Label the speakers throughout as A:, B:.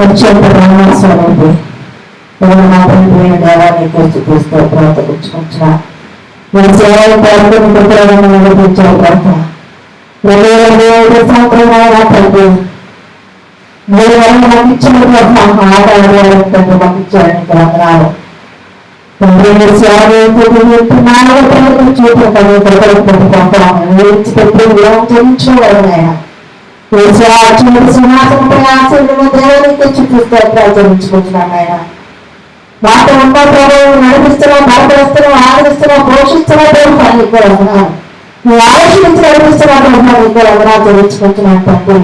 A: అత్యంత బ్రహ్మస్వరూపి మాత్రమే దేవానికి చూపిస్తూ ప్రార్థించుకుంటున్న మీ సేవలు పాల్గొని పుత్రులను నడిపించారు కనుక 2005 సంవత్సరాల తండ్రి మీరు మాకు ఇచ్చిన ఆధారాలు మాకు ఇచ్చారని వందనాలు తండ్రి మీరు సేవ చూపు చెల్లించుకోవాలనైనా సింహాసనపై ఆశీర్వదించిన దేవునికి చూపిస్తూ ప్రార్థించుకుంటున్నాను ఆయన మాతో ఉన్న ప్రభావం నడిపిస్తున్నాం బలపరుస్తున్నాం ఆదరిస్తున్నాం పోషిస్తున్నాం ప్రభుత్వాన్ని ఇక్కడ ఉన్నాను నువ్వు ఆలోచించి నడిపిస్తున్నావు ప్రభుత్వాన్ని ఇక్కడ ఉన్నా తెలుసుకుంటున్నాను తండ్రి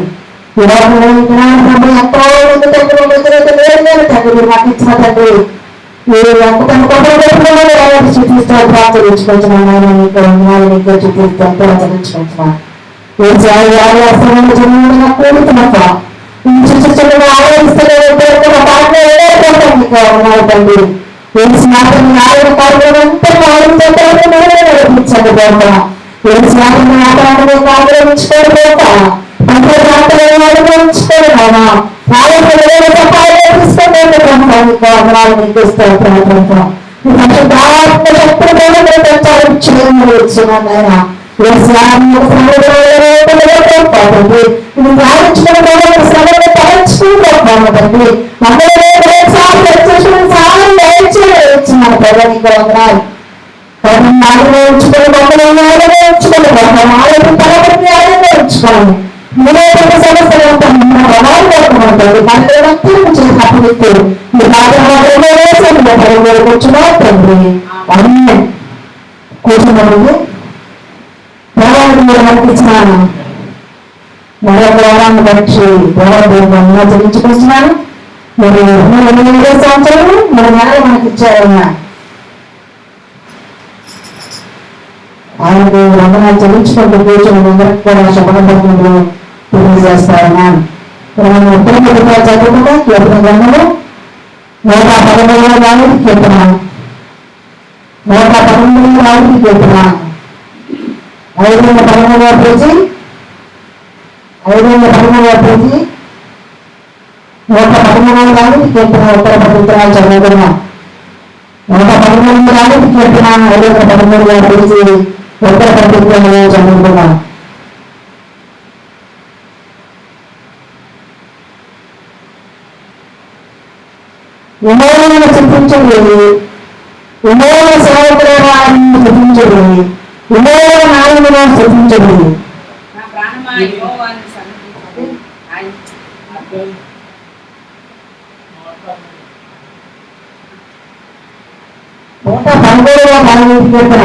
A: ఎంతో మంది తండ్రి వ్యతిరేక లేదు తండ్రి మాకు ఇచ్చిన తండ్రి మీరు ఎంత చూపిస్తూ ప్రార్థించుకుంటున్నాను ఆయన ఇక్కడ ఉన్నాను నీకే చూపిస్తూ ప్రార్థించుకుంటున్నాను మరొకవారాన్ని బట్టి దేవాలయంగా చెల్లించుకుంటున్నాను మరి 2005 సంవత్సరాలు 3 నెలలు మనకి ఇచ్చారన్నా ఆయనకు వందనాలు చెల్లించుకుంటూ కూర్చొని అందరికి కూడా శుభాకాంక్షలు తెలియజేస్తారన్నాను. చదువుకుంటా కీర్తన గ్రంథము 113వ దానికి కీర్తన 113వ దానికి కీర్తన 513వ పేజీ 513వ పేజీ 113వ దానికి కీర్తన ఉత్తర పవిత్రాలు చదువుకున్నాం. 113వ దానికి కీర్తన 513వ పేజీ ఉత్తర పవిత్రాలు చదువుకున్నాం. యెహోవాను స్తుతించుడి, యెహోవా సేవకులను స్తుతించుడి, యెహోవా నామమును స్తుతించుడి.
B: నా ప్రాణమా యెహోవాను సన్నిధించుడి.
A: నూట 13వ దానికి కీర్తన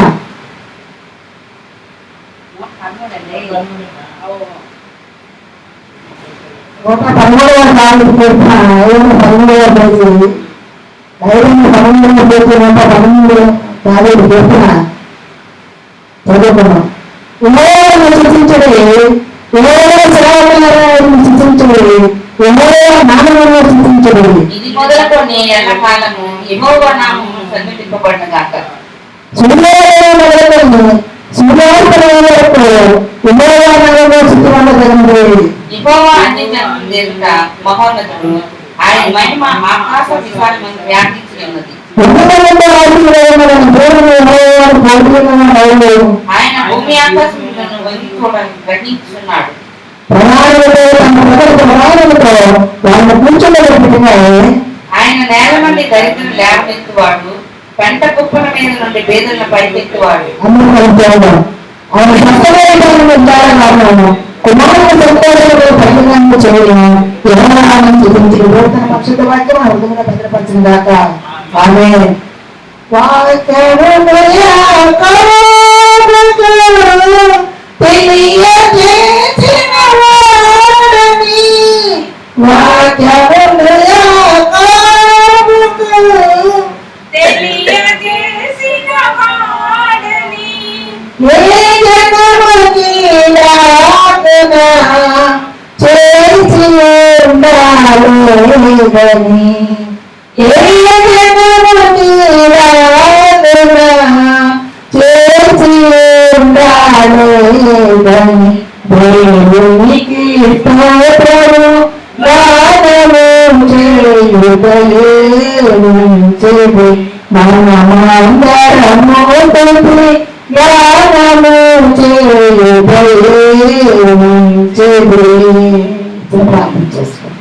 A: 113వ దానికి కీర్తన 513వ పేజీ 513వ పేజీ 113వ దానికి కీర్తన చదువుకున్నాం. యెహోవాను స్తుతించుడి, యెహోవా సేవకులను స్తుతించుడి, యెహోవా నామమును స్తుతించుడి.
B: ఇది మొదలుకొని ఎల్లకాలము యెహోవా నామము సన్నిధింపబడును గాక. యెహోవా అన్ని జనుల దేవుడ మహోన్నతుడు, ఆయన మహిమ ఆకాశ విశాలమందు వ్యాపించి ఉన్నది. ఆయన భూమి ఆకాశములను వంగి చూడడానికి గ్రహించున్నాడు. ఆయన నేల నుండి దరిద్రులు లేవనెత్తువాడు, పెంట కుప్పల మీద నుండి పేదలను పైకెత్తువాడు.
A: కుమారుడు సంతోషంలో బహిరంగ చేయడం యెహోవాను స్తుతించి తన పరిశుద్ధ వాక్యం హృదయంలో భద్రపరచిన గాక ఆమేన్. వాక్యమును యాకోబుకు తెలియజేసిన వాడని, వాక్యమును యాకోబుకు
B: తెలియజేసిన వాడని,
A: ఏ జనముకి లాగున చేసి ఉండాలేదని, ఏ జనముకి లాగున చేసి ఉండాలేదని, దేవునికి స్తోత్రము గానము చేయుటయేమించెడి, మనమందరము తండ్రి గానము చేయుటయేమించెడి. ప్రార్థన చేసుకోండి.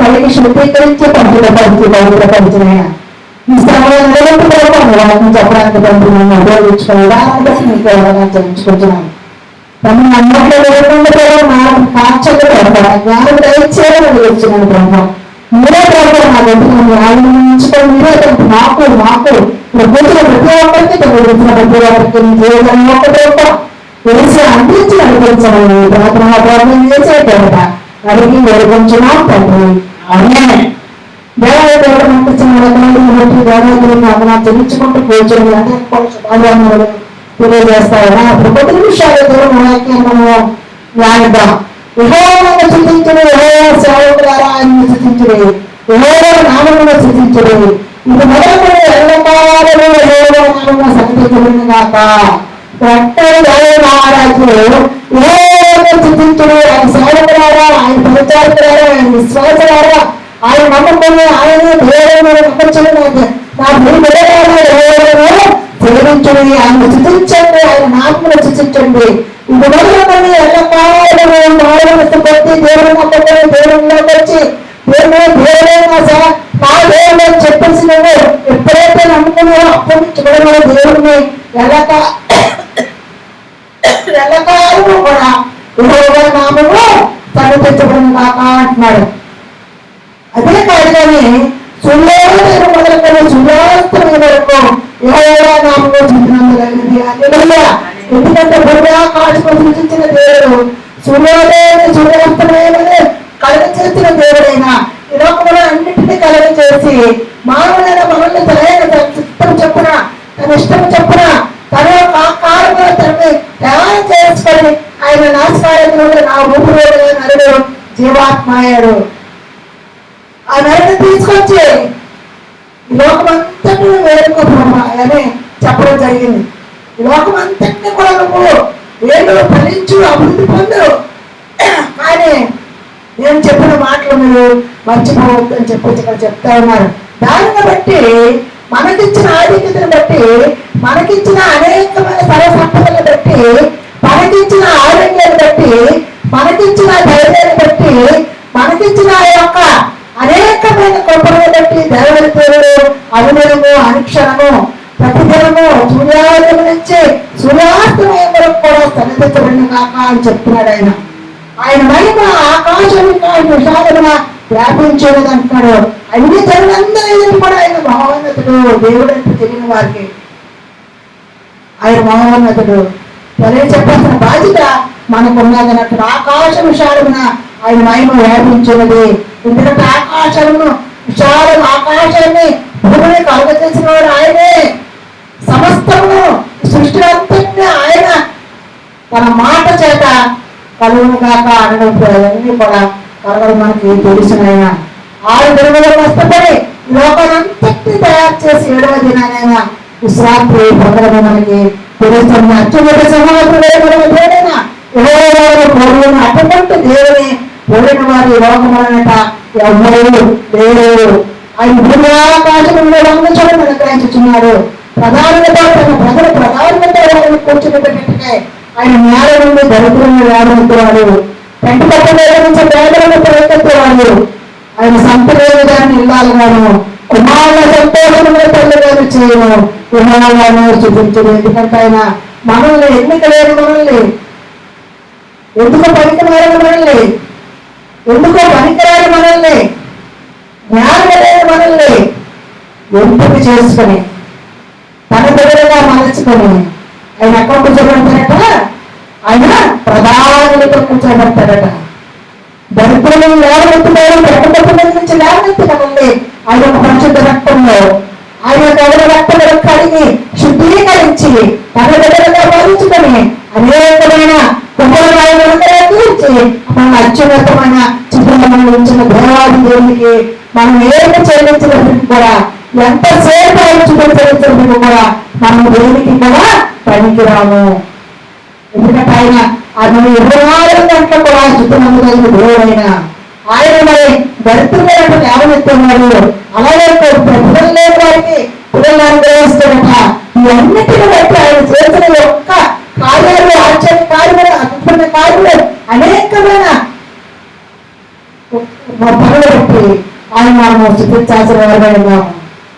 A: కలిగి శుద్ధీకరించి పవిత్రపరిచిన ఈ సమయంలో చెప్పడానికి పంపిణీ ఉపయోగించుకోవడానికి మీకు ఎవరైనా జయించుకుంటున్నాను. తమ అన్నట్లో లేకుండా కాచలు జ్ఞానం దయచేయడం వచ్చినాను బ్రహ్మ. మీరే బ్రహ్మ నా దగ్గర న్యాయం ఉంచుకొని మీరే మాకు ప్రభుత్వ ప్రతి ఒక్కరికి తగ్గించిన ప్రతి ఒక్కరికి జీవితం ఒక్కటే తెలిసి అందించి నడిపించమని ప్రార్థన చేసేట అడిగి వేడుకుంటున్నాం తండ్రి. ఆమేన్. దేవాలయంలో తెలుసుకుంటూ కూర్చొని అంటే శుభాలు తెలియజేస్తారా ప్రతి నిమిషాలు దేవుడు న్యాయద్దాం. యెహోవాను స్తుతించుడు, యెహోవా సేవకులారా ఆయనను స్తుతించుడు, యెహోవా నామమును స్తుతించుడు. ఇది మొదలుకొని ఎల్లకాలము యెహోవా నామమును సంకీర్తనను గాక. మహారాజు యెహోవాను స్తుతించుడు, ఆయన సేవకులారా, ఆయన పరిచారకులారా, ఆయన విశ్వాసులారా, ఆయన నమ్మకము, ఆయన దేవుని నమ్మకమును నా సేవించుడి, ఆయన స్తుతించండి, ఆయన నామమును స్తుతించండి. ఇది మొదలుకొని ఎల్లకాలము మానవస్థపట్టి దేవుని నమ్మకం దేవునిలోకి వచ్చి నా దేవుడు చెప్పేసి నువ్వు ఎప్పుడైతే నమ్ముకున్నావో అప్పటి నుంచి కూడా దేవుడిని ఎల్లకాలము కూడా యెహోవా నామము సన్నిధించబడిన కాక అంటున్నాడు. అదే కాదు కానీ సూర్యోదయం మొదలుకొని సూర్యాస్తమయం వరకు యెహోవా నామము స్తుతించబడినది. హల్లెలూయా. ఎందుకంటే భూమ్యాకాశము సృష్టించిన దేవుడు సూర్యోదయాన్ని సూర్యాస్తమయాన్ని కలుగ చేసిన దేవుడైన ఈ లోకంలో అన్నింటినీ కలుగ చేసి మానవుడైన మనల్ని సరైన చిత్తం చెప్పున తన ఇష్టం చెప్పున తన యొక్క ఆకారంలో తనని తయారు చేసుకొని ఆయన నాశకార్యంలో నా ఊపిరి నరుడు జీవాత్మ అయ్యాడు. ఆ నరుని తీసుకొచ్చి ఈ లోకమంతటిని వేడుకో అని చెప్పడం జరిగింది. ఈ లోకమంతటిని కూడా నువ్వు వేడు ఫలించు అభివృద్ధి పొందు, కానీ నేను చెప్పిన మాటలు మీరు మర్చిపోవద్దు అని చెప్పేసి ఇక్కడ చెప్తా ఉన్నారు. దానిని బట్టి మనకిచ్చిన ఆధిక్యతను బట్టి, మనకిచ్చిన అనేకమైన సర్వసంపదలను బట్టి, మనకిచ్చిన ఆరోగ్యాన్ని బట్టి, మనకిచ్చిన ధైర్యాన్ని బట్టి, మనకిచ్చిన యొక్క అనేకమైన కృపలను బట్టి దేవుడి దేవుడు అనుదినము అనుక్షణము ప్రతిదినము సూర్యోదయం నుంచి సూర్యాస్తమయం వరకు కూడా సన్నిధించబడిన కాక అని చెప్తున్నాడు ఆయన. ఆయన మహిమ ఆకాశానికి విశాలముగా వ్యాపించేది అంటున్నాడు. అన్ని జనులందరూ కూడా ఆయన మహోన్నతుడు, దేవుడు అంటే తెలియని వారికి ఆయన మహోన్నతుడు చెప్పాల్సిన బాధ్యత మనకున్నది అన్నట్టు. ఆకాశ విశాలమున ఆయన మహిమ వ్యాపించినది. ఎందుకంటే ఆకాశాన్ని భూమిని కలుగచేసిన వాడు ఆయనే. సమస్తము సృష్టి అంతటినీ ఆయన తన మాట చేత కలుగును కాక అనడం అన్నీ కూడా కలగడం మనకి తెలిసిన ఆయన 6 దినములు కష్టపడి లోకానంతటినీ తయారు చేసి 7వ దినానైనా విశ్రాంతి పొందడం మనకి తెలుస్తుంది. అత్యున్నత సమాజంలో అటువంటి దేవుని పోలిన వారి లోకమనట ఎవరు లేరు. ఆయన భూమి ఆకాశంలో రంగుచడం అనుగ్రహించుచున్నాడు. ప్రధానంగా తన ప్రధానంగా వారిని కూర్చుని పెట్టే ఆయన న్యాయ నుండి దరిద్రంగా వేడవుతున్నాడు. పెంట పట్ట మీద నుంచి పేదలను ప్రయత్నించేవాళ్ళు ఆయన సంపలేదు గారిని ఇల్లాలను కుమారుల సంతోషంలో తల్లిగారు చేయను కుమారులను చూపించడు. ఎందుకంటే ఆయన మనల్ని ఎన్నిక లేని మనల్ని ఎందుకో పనికిరాని మనల్ని ఎందుకో పనికిరాని మనల్ని జ్ఞానం లేని మనల్ని ఎంపిక చేసుకుని తన దగ్గరగా మలచుకొని ఆయన ఎక్కడ కూర్చోబెడతారట, ఆయన ప్రధానులతో కూర్చోబెడతారట. దరిద్రులను లేవనెత్తుతారు, ప్రకటన నుంచి లేవనెత్తుతామండి. ఆయన ఒక పరిశుద్ధ రక్తంలో ఆయన ఎవరి రక్తం కడిగి శుద్ధీకరించి తన దగ్గరగా మలుచుకొని అనేకమైన కుటుంబాలను తీర్చి మన అత్యున్నతమైన చిత్రంలో ఉంచిన దేవాది దేవునికి మనం ఏమి చెల్లించినప్పటికీ కూడా ఎంతసేపు ఆయన చూపించినప్పటికీ కూడా మనం దేనికి కూడా పనికిరాము. ఎందుకంటే ఆయన అది 24 గంటలు కూడా చుట్టుమందులైన దేవుడైన ఆయన మరి దరిద్రులైన లేవనెత్తున్నాడు. అలాగే పిల్లలు లేని వారికి పిల్లలు అనుగ్రహిస్తాడట. ఇవన్నిటిని బట్టి ఆయన చేసిన యొక్క కార్యాలు, ఆశ్చర్య కార్యాలు, అద్భుత కార్యాలు, అనేకమైన పనులు బట్టి ఆయన మనము చూపించాల్సిన వారిగా ఉన్నాము.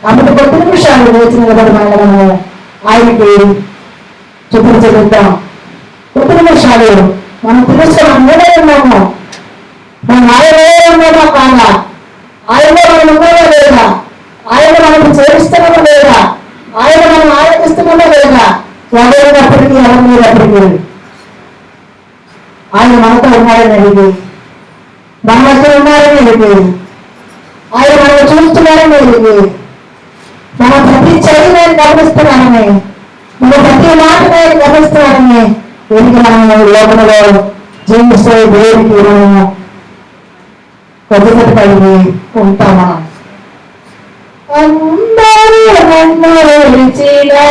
A: కాబట్టి కొద్ది నిమిషాలు వేచి నిలబడి మనము ఆయనకి చూపించగలుగుతాం. కొద్ది నిమిషాలు మనం తెలుసుకుని అందరే ఉన్నాము. మనం ఆయనే ఉన్నామా కాదా, ఆయనలో మనం ఉన్నామా లేదా, ఆయన మనం చేయిస్తున్నామా లేదా, ఆయన మనం ఆలోచిస్తున్నామా లేదా, ఎవరైనప్పటికీ ఎవరు లేనప్పటికీ ఆయన మనతో ఉన్నారని అడిగి మన మధ్య ఉన్నారని అడిగి ఆయన మనం చూస్తున్నారని అడిగి మన ప్రతి చర్యని గమనిస్తున్నారని మన ప్రతి మాటని గమనిస్తున్నారని ఎదిగి మనం లోకంలో జీవిస్తే దేవుడికి మనము కొద్దిగా కలిగి ఉంటామా. అందరూ నన్ను విడిచినా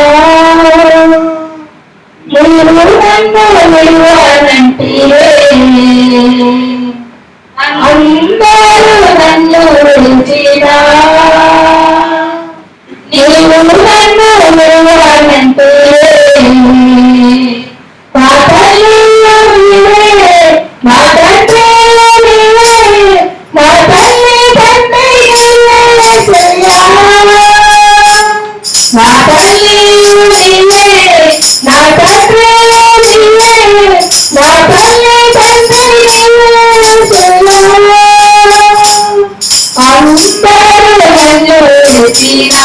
A: మీరు నన్ను విలువనంటివే, అందరూ నన్ను విడిచినా నీవు నన్ను విలువనంటివే, నా తల్లి నీవే, నా తండ్రి నీవే, నా తల్లి తండ్రి యేసయ్యా, నా తల్లి నీవే, నా తండ్రి నీవే, నా తల్లి తండ్రి యేసయ్యా, అందరూ నన్ను విడిచినా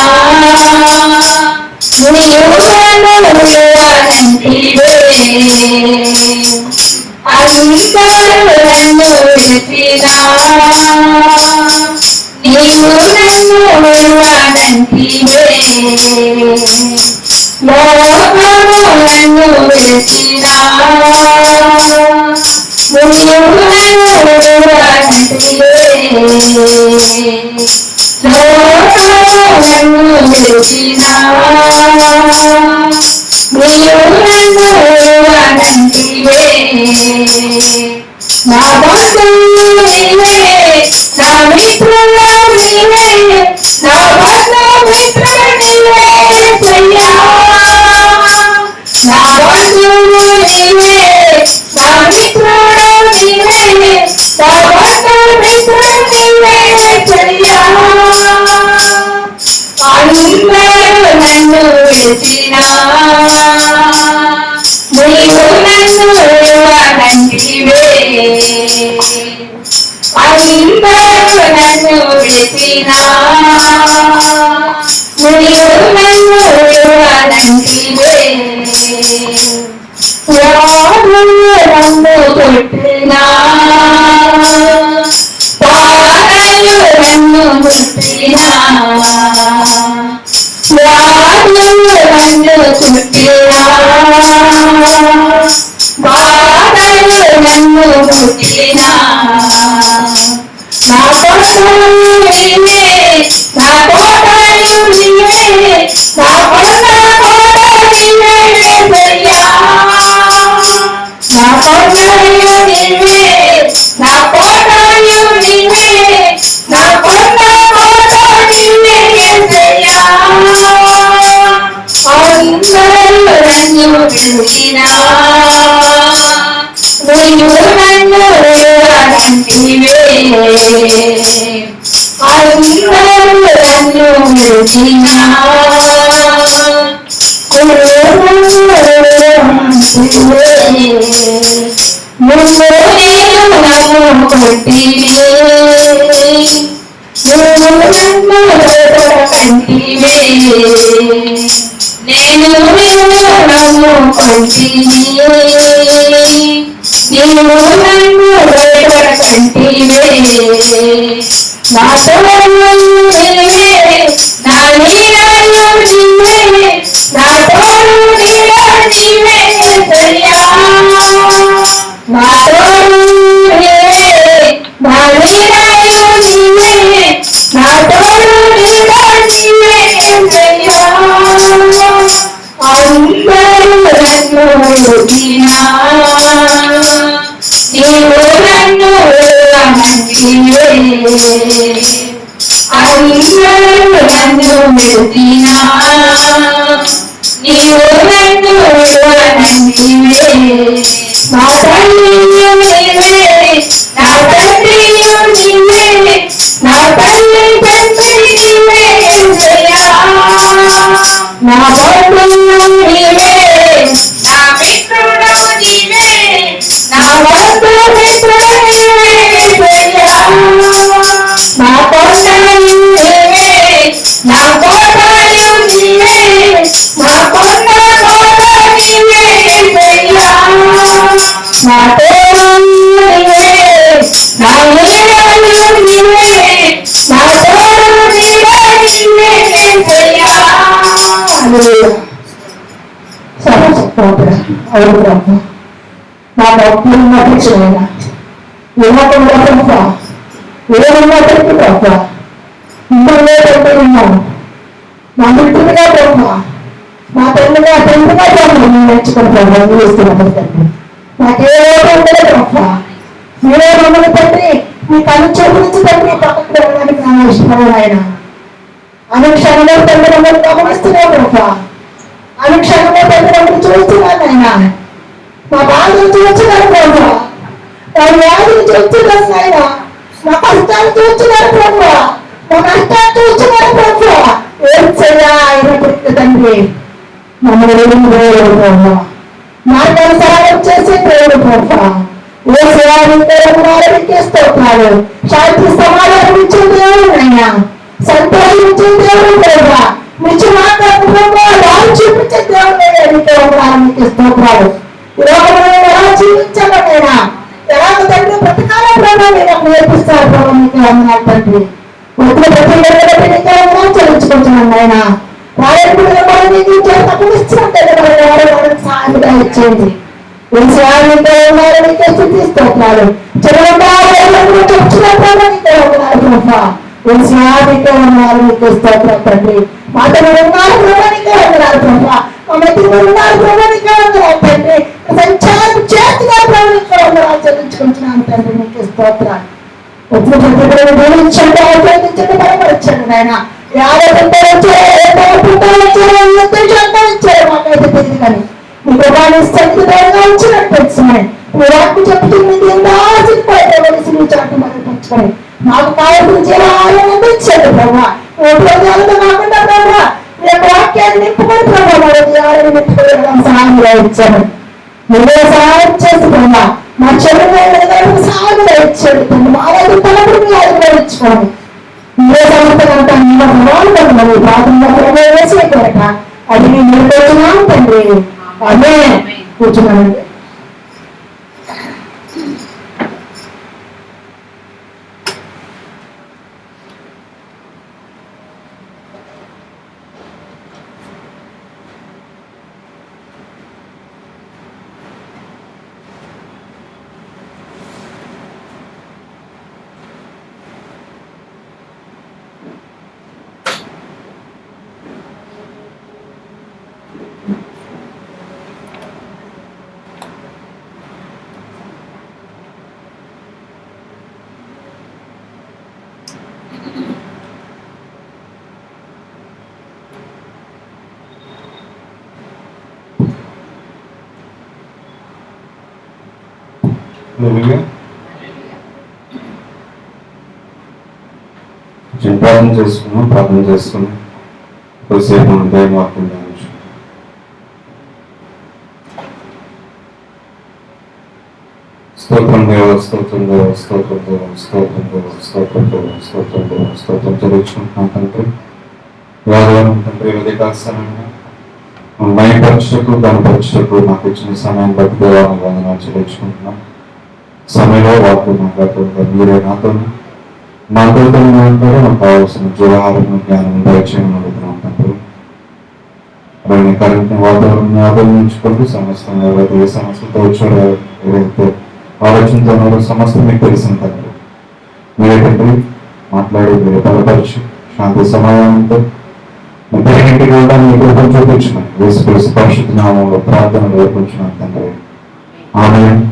A: నీవు నన్ను విలువనంటివే, అందరూ నన్ను విడిచినా నీవు నన్ను విలువనంటివే, లోకము నన్ను విడిచినా నీవు నన్ను విలువనంటివే, లోకము నన్ను విడిచినా నీవు నన్ను విలువనంటివే, నా బంధువు నీవే, నా మిత్రులు నీవే, నా బంధుమిత్రులు నీవే యేసయ్యా, నా బంధువు నీవే, నా మిత్రుడు నీవే, నా బంధుమిత్రుడు నీవే యేసయ్యా, అందరూ నన్ను విడిచినా నీవు నన్ను విలువనంటివే, అందరూ నన్ను విడిచినా నీవు నన్ను విలువనంటివే, వ్యాధులు నన్ను కొట్టినా బాధలు నన్ను ముట్టినా, వ్యాధులు నన్ను కొట్టినా బాధలు నన్ను ముట్టినా, నా కోటలు నీవే, నా కోటలు నీవే, నా కొండ కోట నీవే యేసయ్యా, నా కొండలు నీవే, నా కోటలు నీవే, నా కొండ కోట నీవే యేసయ్యా, అందరూ నన్ను విడిచినా నీవు నన్ను నన్ను నేను నమ్ముకొంటిని నీవు నన్ను వేడకంటివే నా తోడు నీవే నా నీడలు నీవే నా తోడు నీడ నీవే యేసయ్యా నా తోడు నీవే నా నీడలు నీవే నా తోడు నీడ నీవే యేసయ్యా అందరూ నన్ను వదిలినా నీవు నన్ను వేడమంటివే అందరూ నన్ను వదిలినా నీవు నన్ను వేడమంటివే నా తల్లియు నీవే నా తండ్రియు నీవే నా తల్లి తండ్రి నీవే యేసయ్యా నా బంధువు నీవే నా మిత్రుడు నీవే నా బంధుమిత్రుడు నీవే యేసయ్యా నా కొండలు నీవే నా కోటలు నీవే నా కొండ కోట నీవే యేసయ్యా నా తోడు నీవే నా నీడలు నీవే నా తోడు నీడ నీవే యేసయ్యా అవును ప్రభు నా భక్తులు నటించిన ఏమకుండా ప్రభు ఏమన్నప్పటికీ ప్రభు ఇందులో ప్రభు ఉన్నాను నా మిత్రుడిగా ప్రభు నా తండ్రిగా ప్రభు నేర్చుకుని ప్రభు ఇస్తున్నప్పుడు తండ్రి నాకే ఉండదు ప్రభు మీరే మమ్మల్ని తండ్రి మీ కళ్ళు చూపించి తండ్రి పక్కకు వెళ్ళడానికి నా ఇష్టపడను ఆయన అనుక్షణంలో తండ్రి మమ్మల్ని గమనిస్తున్నావు ప్రభు అనుక్షణంలో తండ్రి మమ్మల్ని చూస్తున్నాను ఆయన మా బాధలు చూస్తున్నారు ప్రభు నా వ్యాధులు చూస్తున్నారు ఆయన మా కష్టాలు చూస్తున్నారు ప్రభు మా నష్టాలు చూస్తున్నారు ప్రభు ఏం చేయాలి తండ్రి మమ్మల్ని దేవుడు ప్రభు మార్గానుసారం చేసే దేవుడు ప్రభు ఏ సేవానికి స్తోత్రాలు శాంతి సమాధానం ఇచ్చే దేవుడు అయినా సంతోషించే దేవుడు ప్రభు నిత్య మాట్లాడుతున్నాడు చూపించే దేవుడు స్తోత్రాలు ఎలా జీవించాలనైనా ఎలా తండ్రి బ్రతకాల ప్రభావం నాకు నేర్పిస్తారు ప్రభావ మీకు అన్నారు తండ్రి వచ్చిన ప్రతి చెల్లించుకుంటున్నాను ఆయన రాయకుడిగా మనం మీకు తక్కువ ఇచ్చినట్టు సాయంగా ఇచ్చేది సేవలతో ఉన్నారు మీకే స్థుతిస్తోత్రాలు చెరువు చెప్తున్న ప్రభావ ప్రభావ సేవలతో ఉన్నారు మీకే స్తోత్రం తండ్రి మాటలు ఉన్నారు ప్రభానికే ఉన్నారు ప్రభావ మా మెతులు ఉన్నారు ప్రభానికే ఉన్నారు తండ్రి సంచారం చేతిగా ప్రభావిక ఉన్నారు చెల్లించుకుంటున్నాను తండ్రి మీకే స్తోత్రాలు వచ్చిన ప్రతి బోధించండి ఆచరించండి బలపరచండి ఆయన యాభై వచ్చారు మాకైతే తెలియదు కానీ మీ ప్రభావం సంతగా వచ్చినట్టు వచ్చినాయి మీ వాక్కు చెప్తుంది ఆశిపోయేవలసి మీ చాటు బలపరచుకొని మాకు కావాల్సిన జీవాలను అందించండి ప్రభావ రోజులతో కాకుండా ప్రభావ మీ యొక్క వాక్యాన్ని నింపుకొని ప్రభావ జీవాలను నింపుకోవడం సహాయంగా ఇచ్చాను మీరే సహాయం చేసి ప్రభావ మా చెరువు సహాయంగా ఇచ్చాడు మా రోజు తలపుడు మీ ఆశీర్వదించుకోండి మీరే సమర్థనంతా మీ ప్రభావం ప్రాథమిక వేసే కొరక అది మేము నిలబడుతున్నాం తండ్రి అదే కూర్చున్నానండి
C: Hallelujah. ప్రార్థన చేసుకుని కొద్దిసేపు దేవుని వాక్యం ధ్యానించుకుందాం. స్తోత్రం దేవ, స్తోత్రం దేవ, స్తోత్రం దేవ, స్తోత్రం దేవ, స్తోత్రం దేవ, స్తోత్రం దేవ, స్తోత్రం చెల్లించుకుంటున్నాం తండ్రి. యాదవం తండ్రి ఉదయకాలసమయంలో మయపరచుటకు కనపరచుటకు నాకు ఇచ్చిన సమయం బట్టి దేవాన్ని వందనాలు చెల్లించుకుంటున్నాం. సమయంలో వాక్యం మాట్లాడుతుంటే మీరే నాతో మాట్లాడుతూ ఉంటారో నాకు కావాల్సిన జీవహారం జ్ఞానం దయచేయమని అడుగుతున్నాం తండ్రి. అలాగే కరెంట్ని వాతావరణాన్ని ఆదరించుకుంటూ సమస్తం ఎవరైతే ఏ సమస్యలతో వచ్చారో, ఏదైతే ఆలోచనతో ఉన్నారో సమస్తం మీకు తెలిసిన తండ్రి. మీరే తండ్రి మాట్లాడి మీరే బలపరిచి శాంతి సమాధానంతో ఇంటికి వెళ్ళడానికి మీకు రూపం చూపించున్నాను. వేసుకుని పరిశుద్ధ నామంలో ప్రార్థనలు నేర్పించున్నాను తండ్రి. ఆమేన్.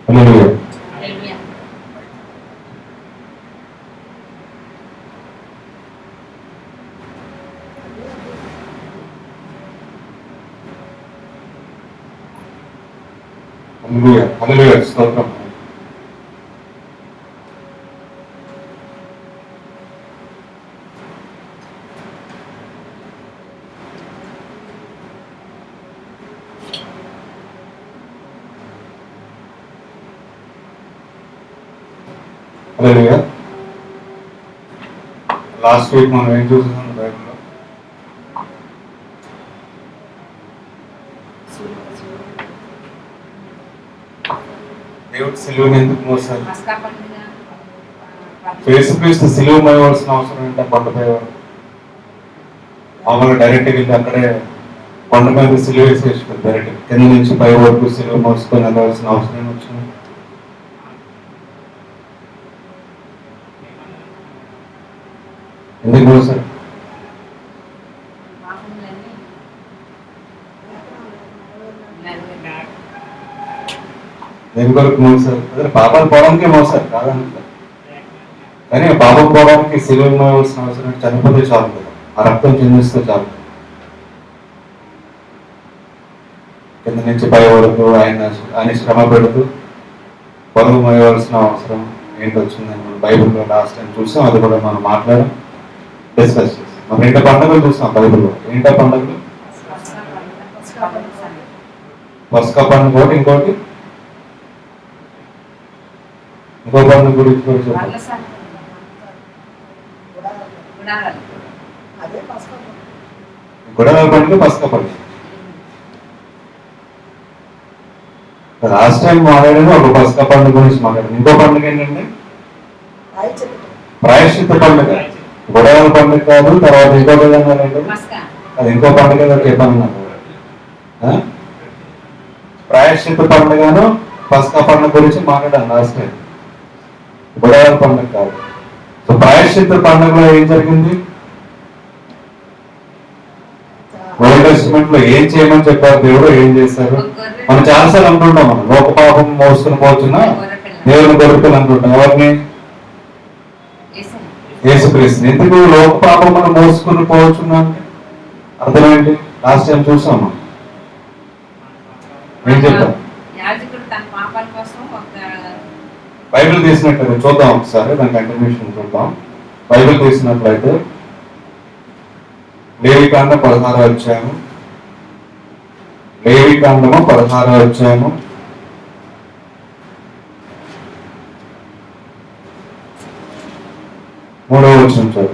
C: హల్లెలూయా. హల్లెలూయా. హల్లెలూయా. స్తోత్రం. హల్లెలూయా. లాస్ట్ వీక్ మనం ఏం చూస్తున్నాం బైబిల్లో? దేవుడు సిలువని ఎందుకు మోసాలి? యేసుక్రీస్తు సిలువ మోయవలసిన అవసరం ఏంటో కొండపై మామూలుగా డైరెక్ట్ వెళ్ళి అక్కడే కొండ మీద సిలువ వేసేసుకుంది. డైరెక్ట్ కింద నుంచి పై వరకు సిలువ మోసుకొని వెళ్ళవలసిన అవసరం ఏమొచ్చింది? ఎందుకు మోసారు? దేని కొరకు మోసారు? అదే పాపాలు పోవడానికే మోసారు కాదంట. కానీ ఆ పాపం పోవడానికి సిలువ మోయవలసిన అవసరం చనిపోతే చాలు కదా, ఆ రక్తం చెందిస్తే చాలు. కింద నుంచి పై వరకు ఆయన శ్రమ పెడుతూ పొరుగు మోయవలసిన అవసరం ఏంటి వచ్చిందని మనం బైబిల్లో లాస్ట్ టైం చూసాం. అది కూడా మనం మాట్లాడాం, డిస్కస్ చేస్తాం. మనం 2 పండుగలు చూస్తాం బైబిల్లో. ఏంటో పండుగలు? పస్కా పండుగ ఒకటి, ఇంకో పండుగ గురించి కూడా చెప్పాలి. గుడాల పండుగ, పస్కా పండుగ. లాస్ట్ టైం మాట్లాడాను ఒక పస్కా పండుగ గురించి మాట్లాడాను. ఇంకో పండుగ ఏంటంటే ప్రాయశ్చిత్త పండుగ. గుడాల పండుగ కాదు. తర్వాత ఇంకో విధంగా అది ఇంకో పండుగ చెప్పాను. ప్రాయశ్చిత్త పండుగను పస్కా పండుగ గురించి మాట్లాడాను లాస్ట్ టైం. గుడాల పండుగ కాదు. సో ప్రాయశ్చిత్త పండుగలో ఏం జరిగింది? ఓల్డ్ టెస్టిమెంట్ లో ఏం చేయమని చెప్పారు దేవుడు, ఏం చేశారు? మనం చాలాసార్లు అంటుంటాం, మనం లోక పాపం మోసుకుని పోతున్నా దేవుని గొర్రెలు అంటుంటాం. ఎవరిని? యేసుక్రీస్తు. ఎందుకు లోక పాపం మనం మోసుకుని పోవచ్చున్నా అంటే అర్థం ఏంటి? లాస్ట్ టైం చూసాం మనం. ఏం చెప్తాం? బైబిల్ తీసినట్లయితే చూద్దాం ఒకసారి, దాని కంటిన్యూషన్ చూద్దాం. బైబిల్ తీసినట్లయితే లేవికాండం 16వ అధ్యాయము, లేవికాండము 16వ అధ్యాయము 3వ వచనం చదువు.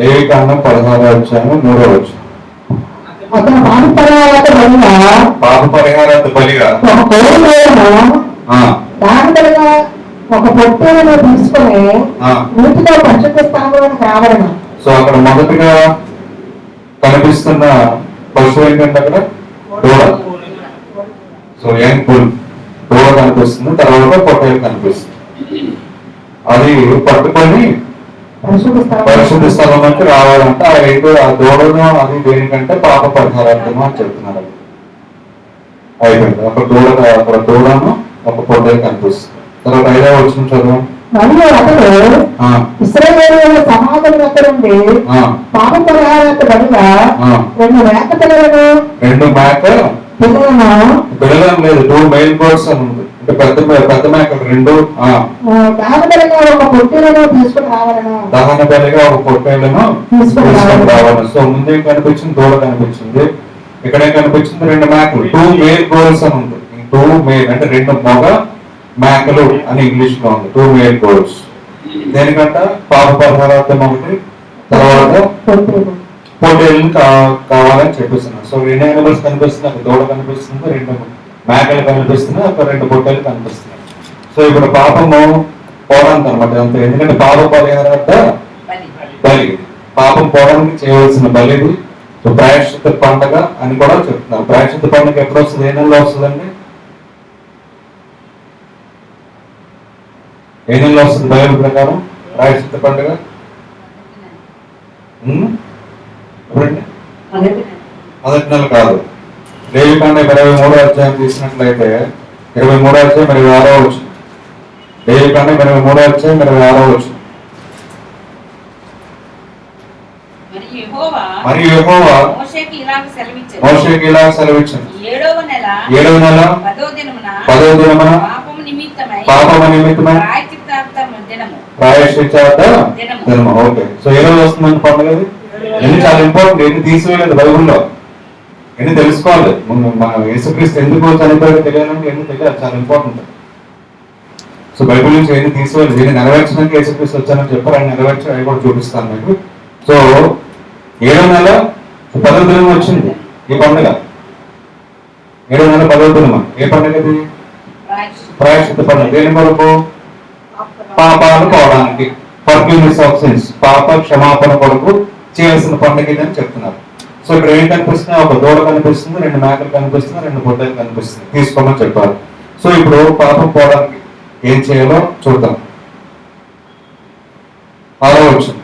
C: లేవికాండం 16వ అధ్యాయము 3వ వచనం.
A: అతను
C: పాప పరిహారార్థ బలిగా
A: ఒక దాని బలిగా ఒక పొట్టేలను తీసుకొని నీటితో పరిశుద్ధ స్థానంలోకి రావడం.
C: సో అక్కడ మొదటిగా కనిపిస్తున్న పశువు ఏంటంటే అక్కడ దూడ. సో యంగ్ బుల్ దూడ కనిపిస్తుంది, తర్వాత పొట్టేలు కనిపిస్తుంది. అది పట్టుకొని పరిశుద్ధ స్థలంలోకి రావాలంటే ఆ దూడను అది దేనికంటే పాప పరిహారార్థము అని చెప్తున్నారు. అయిపోయింది. అక్కడ దూడను ఒక పొట్టేలు కనిపిస్తుంది. తర్వాత 5వ వచనం చదువు.
A: మరియు అతడు
C: ఆ,
A: ఇశ్రాయేలీయుల సమాజం ఎక్కడుండి
C: ఆ,
A: పాప పరిహారానికి బదులుగా
C: ఆ.
A: 2 మేక పిల్లలను
C: 2 మేక
A: పిల్లలను
C: పిల్లలం లేదు, 2 మెయిల్ గోడ్స్ అని ఉంది. అంటే పెద్ద మేకలు 2,
A: దానబలిగా ఒక పొట్టేలను తీసుకుని రావాలను.
C: దహన బలిగా ఒక పొట్టేళ్లను తీసుకొని రావాలి. సో ముందే కనిపించింది, దూడ కనిపించింది. ఇక్కడే కనిపించింది 2 మేకలు, 2 మెయిల్ గోడ్స్ అని ఉంది. 2 మెయిల్ అంటే 2 మగ మేకలు అని ఇంగ్లీష్ లో ఉంది. 2 మెయిల్ గోడ్స్ దేనికంట పాప పరిహారార్థం ఒకటి, తర్వాత
A: పొట్టేలు.
C: పొట్టేళ్ళని కావాలని చెప్పిస్తున్నారు. సో 2 యానిమల్స్ కనిపిస్తున్నాయి, ఒక దూడ కనిపిస్తుంది, 2 మేకలు కనిపిస్తున్నాయి, ఒక 2 పొట్టేలు కనిపిస్తున్నాయి. సో ఇప్పుడు పాపము పోవడానికి అనమాట అంతే. ఎందుకంటే పాప పరిహారార్థ బలి, పాపం పోవడానికి చేయవలసిన బలి ఇది. సో ప్రాయశ్చిత్త పండగ అని కూడా చెప్తున్నారు. ప్రాయశ్చిత్త పండుగ ఎప్పుడు వస్తుంది, ఏ నెలలో వస్తుందండి? ఏ నెలలో వస్తుంది బైబిల్ ప్రకారం ప్రాయశ్చిత్త పండుగ? ఎప్పుడండి? మొదటి నెల కాదు. లేవికాండ 23వ అధ్యాయం తీసినట్లయితే 23వ అధ్యాయం 26వ వచనం. లేవికాండ 23వ అధ్యాయం 26వ వచనం. మరియు యెహోవా
B: మోషేకి ఇలాగ సెలవిచ్చాడు.
C: మోషేకి ఇలా సెలవిచ్చాడు.
B: 7వ నెల
C: 7వ నెల
B: 10వ దినమున
C: 10వ దినమున
B: పాపము నిమిత్తమై
C: ప్రాయశ్చిత్త దినము. ఓకే. సో ఏ రోజు వస్తుందండి పండుగ? ఎన్ని చాలా ఇంపార్టెంట్, ఎన్ని తీసివేయలేదు బైబుల్లో, ఎన్ని తెలుసుకోవాలి. మన యేసుక్రీస్తు ఎందుకు చనిపోయాడో తెలియాలంటే ఎన్ని తెలియాలి, చాలా ఇంపార్టెంట్. సో బైబిల్ నుంచి ఎన్ని తీసివేయలేదు, దీన్ని నెరవేర్చడానికి యేసుక్రీస్తు వచ్చానని చెప్పారు. ఆయన నెరవేర్చి అవి కూడా చూపిస్తాను మీకు. సో 7వ నెల 10వ దినం వచ్చింది ఈ పండుగ. 7వ నెల 10వ దినం ఏ పండుగ ఇది? ప్రాయశ్చిత్త పండుగ. దేని కొరకు? పాపాలు పోవడానికి, ఫర్గివ్నెస్ ఆఫ్ సిన్స్, పాప క్షమాపణ కొరకు చేయాల్సిన పండుగ ఇదని చెప్తున్నారు. సో ఇక్కడ ఏం కనిపిస్తుంది? ఒక దూడ కనిపిస్తుంది, 2 మేకలు కనిపిస్తుంది, 2 పొట్టేలు కనిపిస్తుంది, తీసుకోమని చెప్పారు. సో ఇప్పుడు పాపం పోవడానికి ఏం చేయాలో చూద్దాం. 6వ వచనం.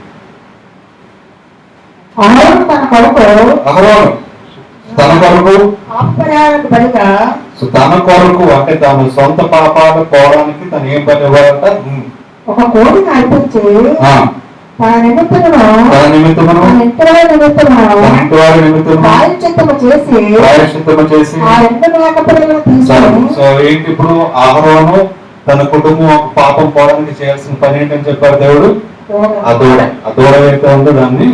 A: అహరోను తన కొరకు
C: అహరోను తన కొరకు
A: పాప పరిహారానికి బదులుగా
C: సో తన కొరకు అంటే తన సొంత పాపాలు పోవడానికి తను ఏం పని ఇవ్వాలంట?
A: ఒక కోడిని అర్పించి
C: ఆ,
A: తన నిమిత్తమును
C: తన నిమిత్తమును
A: తన ఇంటివారి నిమిత్తమును
C: తన ఇంటి వారి నిమిత్తమును
A: ప్రాయశ్చిత్తము చేసి
C: ప్రాయశ్చిత్తము చేసి
A: ఆ 2 మేక పిల్లలను
C: సరే.
A: తీసుకొని
C: సో ఏంటి ఇప్పుడు అహరోను తన కుటుంబం ఒక పాపం పోవడానికి చేయాల్సిన పని ఏంటని చెప్పారు దేవుడు? ఆ దూడ ఏదైతే ఉందో దాన్ని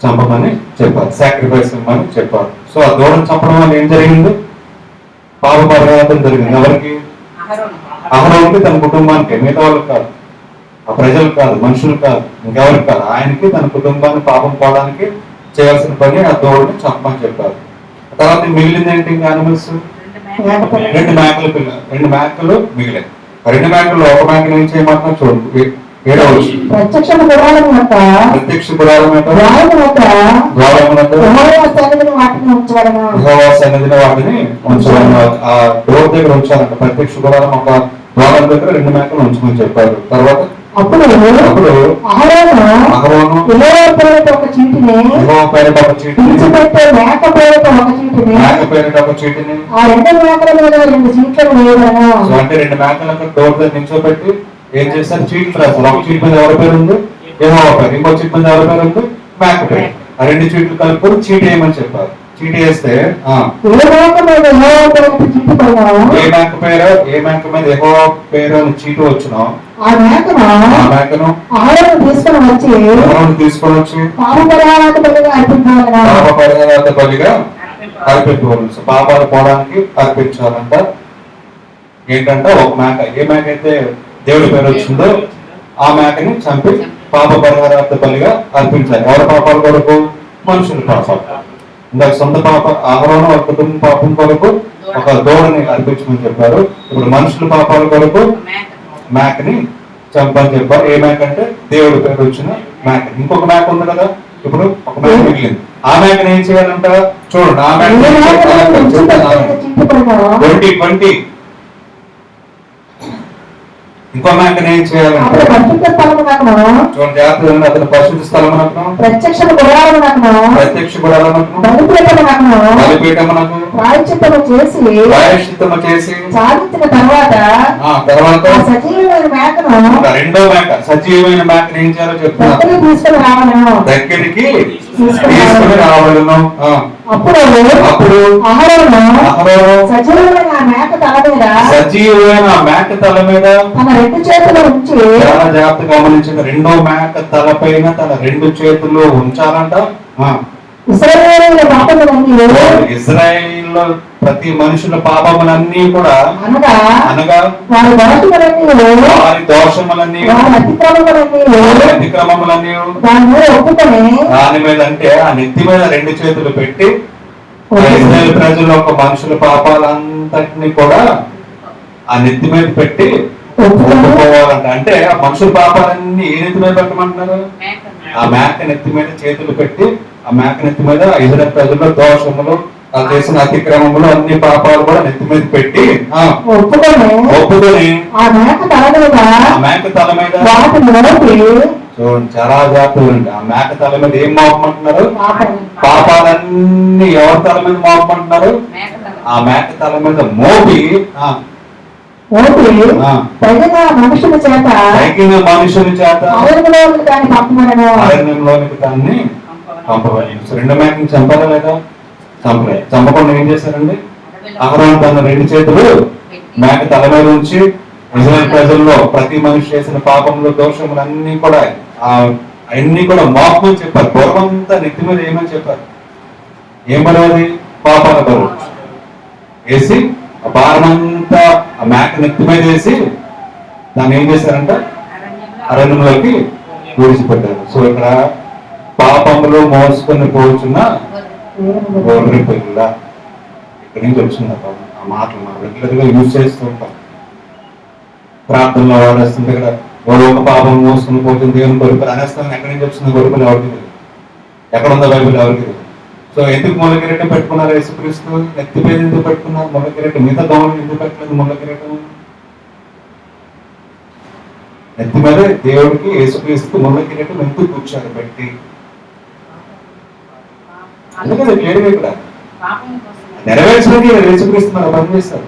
C: చంపమని చెప్పారు, సాక్రిఫైస్ ఇవ్వమని చెప్పారు. సో ఆ దూడను చంపడం వల్ల ఏం జరిగింది? పాప పరిహారం జరిగింది. ఎవరికి? అహరోనుకి, తన కుటుంబానికి, మిగతా వాళ్ళకి కాదు, ఆ ప్రజలు కాదు, మనుషులు కాదు, ఇంకెవరికి కాదు, ఆయనకి తన కుటుంబాన్ని పాపం పోవడానికి చేయాల్సిన పని ఆ దూడని చంపమని చెప్పారు. తర్వాత మిగిలింది ఏంటి? యానిమల్స్ 2 మేకలు పిల్లలు, 2 మేకలు మిగిలాయి. 2 మేకలు ఒక మేకలు ఏం చేయమంటున్నా చూడండి. 7వ వచనం.
A: ప్రత్యక్ష గుడారం యొక్క
C: ప్రత్యక్ష గుడారం యొక్క
A: ద్వారము వద్ద
C: ద్వారమునందు
A: యెహోవా సన్నిధిని వాటిని ఉంచబడను.
C: యెహోవా సన్నిధిని వాటిని ఉంచబడను. ఆ డోర్ దగ్గర ఉంచాలంట. ప్రత్యక్ష గుడారం ఒక ద్వారం దగ్గర 2 మేకలు ఉంచమని చెప్పారు. తర్వాత
A: అప్పుడు అహరోను యెహోవా పేరిట ఒక చీటిని,
C: యెహోవా పేరిట ఒక చీటిని,
A: విడిచిపెట్టే మేక పేరిట ఒక చీటిని,
C: మేక పేరిట ఒక చీటిని,
A: ఆ 2 మేకల మీద 2 చీట్లను వేయబడను.
C: సో అంటే 2 మేకలకు డోర్ దగ్గర నిల్చోబెట్టి ఏం చేస్తారు? చీట్లు రాస్తారు. ఒక చీట్ మీద ఎవరి పేరు ఉంది? యెహోవా పేరు. ఇంకో చీట్ మీద ఎవరి పేరు ఉంది? మేక పేరు. ఆ 2 చీట్లు కలుపుకొని చీట్ వేయమని చెప్పారు. చీట్ వేస్తే
A: ఏ మేక మీద యెహోవా పేరిట చీటి పడినా
C: ఏ మేక మీద యెహోవా పేరు అని చీటు వచ్చినా
A: ఆ మేకను అహరోను తీసుకొని వచ్చి పాప పరిహారానికి బదులుగా అర్పించాలన్నా.
C: పాప పరిహారార్థ బలిగా అర్పించవలసి, పాపాలు పోవడానికి అర్పించాలంట. ఏంటంటే ఒక మేక, ఏ మేక అయితే దేవుడి పేరు వచ్చిందో ఆ మేకని చంపి పాప పరిహారార్థ బలిగా అర్పించాలి. ఎవరి పాపాల కొరకు? మనుషుల పాపాలు. ఇందాక సొంత పాప అహరోను వాళ్ళ కుటుంబ పాపం కొరకు ఒక దూడని అర్పించమని చెప్పారు. ఇప్పుడు మనుషుల పాపాల కొరకు మేకని చంపని చెప్పారు. ఏ మేక అంటే దేవుడి పేరు వచ్చిన మేక. ఇంకొక మేక ఉంది కదా, ఇప్పుడు ఒక మేక మిగిలింది. ఆ మేకని ఏం చేయాలంట చూడండి. ఆ మేక 20 ఇంకో మేకని ఏం చేయాలంటే
A: అప్పుడు పరిశుద్ధ స్థలమునకును
C: చూడండి జాగ్రత్తగా అతను పరిశుద్ధ స్థలమునకు
A: ప్రత్యక్ష గుడారమునకును
C: ప్రత్యక్ష గుడారమునకు
A: బలిపీఠమునకును
C: బలిపీఠమునకు
A: ప్రాయశ్చిత్తము చేసి
C: ప్రాయశ్చిత్తము చేసి
A: సాధించిన తర్వాత
C: తర్వాత
A: ఆ సజీవమైన మేకను
C: రెండో మేక సజీవమైన మేకని ఏం చేయాలో చెప్తున్నారు.
A: దగ్గరికి తీసుకుని రావలను
C: దగ్గరికి తీసుకుని రావాలను.
A: అప్పుడు అహరోను సజీవమైన ఆ మేక తల మీద
C: సజీవమైన మేక తల మీద
A: తన రెండు చేతులు ఉంచి
C: చాలా జాగ్రత్తగా గమనించిన రెండో మేక తల పైన తన రెండు చేతులు ఉంచాలంట.
A: ఇశ్రాయేలీయుల పాపములన్నీ
C: ఇజ్రాయేలీలో ప్రతి మనుషుల పాపములన్నీ కూడా
A: అనగా
C: వారి దోషములన్నీ
A: వారి
C: అతిక్రమములన్నీ
A: దాని మీద ఒప్పుకొని
C: దాని మీద అంటే ఆ నెత్తి మీద రెండు చేతులు పెట్టి ఇజ్రాయేల్ ప్రజలు ఒక మనుషుల పాపాలంతటినీ కూడా ఆ నెత్తి మీద పెట్టి ఒప్పుకోవాలంట. అంటే ఆ మనుషుల పాపాలన్నీ ఏ నెత్తి మీద పెట్టమంటున్నారు? ఆ మేక నెత్తి మీద చేతులు పెట్టి ఆ మేక నెత్తి మీద ఇజ్రాయేల్ ప్రజల్లో దోషములు చేసిన అతిక్రమములు అన్ని పాపాలు కూడా నెత్తి మీద పెట్టి ఒప్పుకొని
A: ఆ మేక తల మీద
C: చూడండి చాలా జాగ్రత్తలు అండి. ఆ మేక తల మీద ఏం మోపమంటున్నారు? పాపాలన్నీ ఎవరి తల మీద మోపమంటున్నారు? ఆ మేక తల మీద మోపి
A: తగిన మనుషుల
C: చేత
A: అరణ్యంలోనికి
C: దాన్ని పంపబడింది. రెండు మేకని చంపారా లేదా? చంపలేదు. చంపకుండా ఏం చేశారండి? అహరోను తన రెండు చేతులు మేక తల మీద ఉంచి ఇజ్రాయేల్ ప్రజల్లో ప్రతి మనిషి చేసిన పాపములు దోషములు అన్ని కూడా అన్ని కూడా మోపమని చెప్పారు. పూర్వంతా నెత్తి మీద ఏమని చెప్పారు? ఏం బరువు? పాపాల బరువు వేసి ఆ భారమంతా ఆ మేక నెత్తి మీద వేసి దాన్ని ఏం చేశారంట? అరణ్యంలోకి విడిచిపెట్టారు. సో ఇక్కడ పాపములు మోసుకొని పోచున్న గొర్రె పిల్ల ఇక్కడి నుంచి వచ్చింది. ఆ మాటలు మనం రెగ్యులర్ గా యూజ్ చేస్తూ ఉంటాం. ప్రార్థనలో వాడేస్తుంది. ఇక్కడ ఒక పాపం మోసుకుని పోతుంది దేవుని గొర్రెపిల్ల అనేస్తాం. ఎక్కడి నుంచి వచ్చింది గొర్రెపిల్ల? ఎవరికి తెలియదు. ఎక్కడ ఉందో బైబిల్ ఎవరికి తెలియదు. సో ఎందుకు ముళ్ళ కిరీటం పెట్టుకున్నారు యేసుక్రీస్తు? నెత్తి పేరు ఎందుకు పెట్టుకున్నారు ముళ్ళ కిరీటం? మిగతా గౌరవం ఎందుకు పెట్టలేదు ముళ్ళ కిరీటం? నెత్తి మీద దేవుడికి యేసుక్రీస్తు ముళ్ళ కిరీటం ఎందుకు కూర్చారు పెట్టి? అందుకని క్లియర్గా ఇక్కడ నెరవేర్చడానికి యేసుక్రీస్తు మన పని చేస్తారు.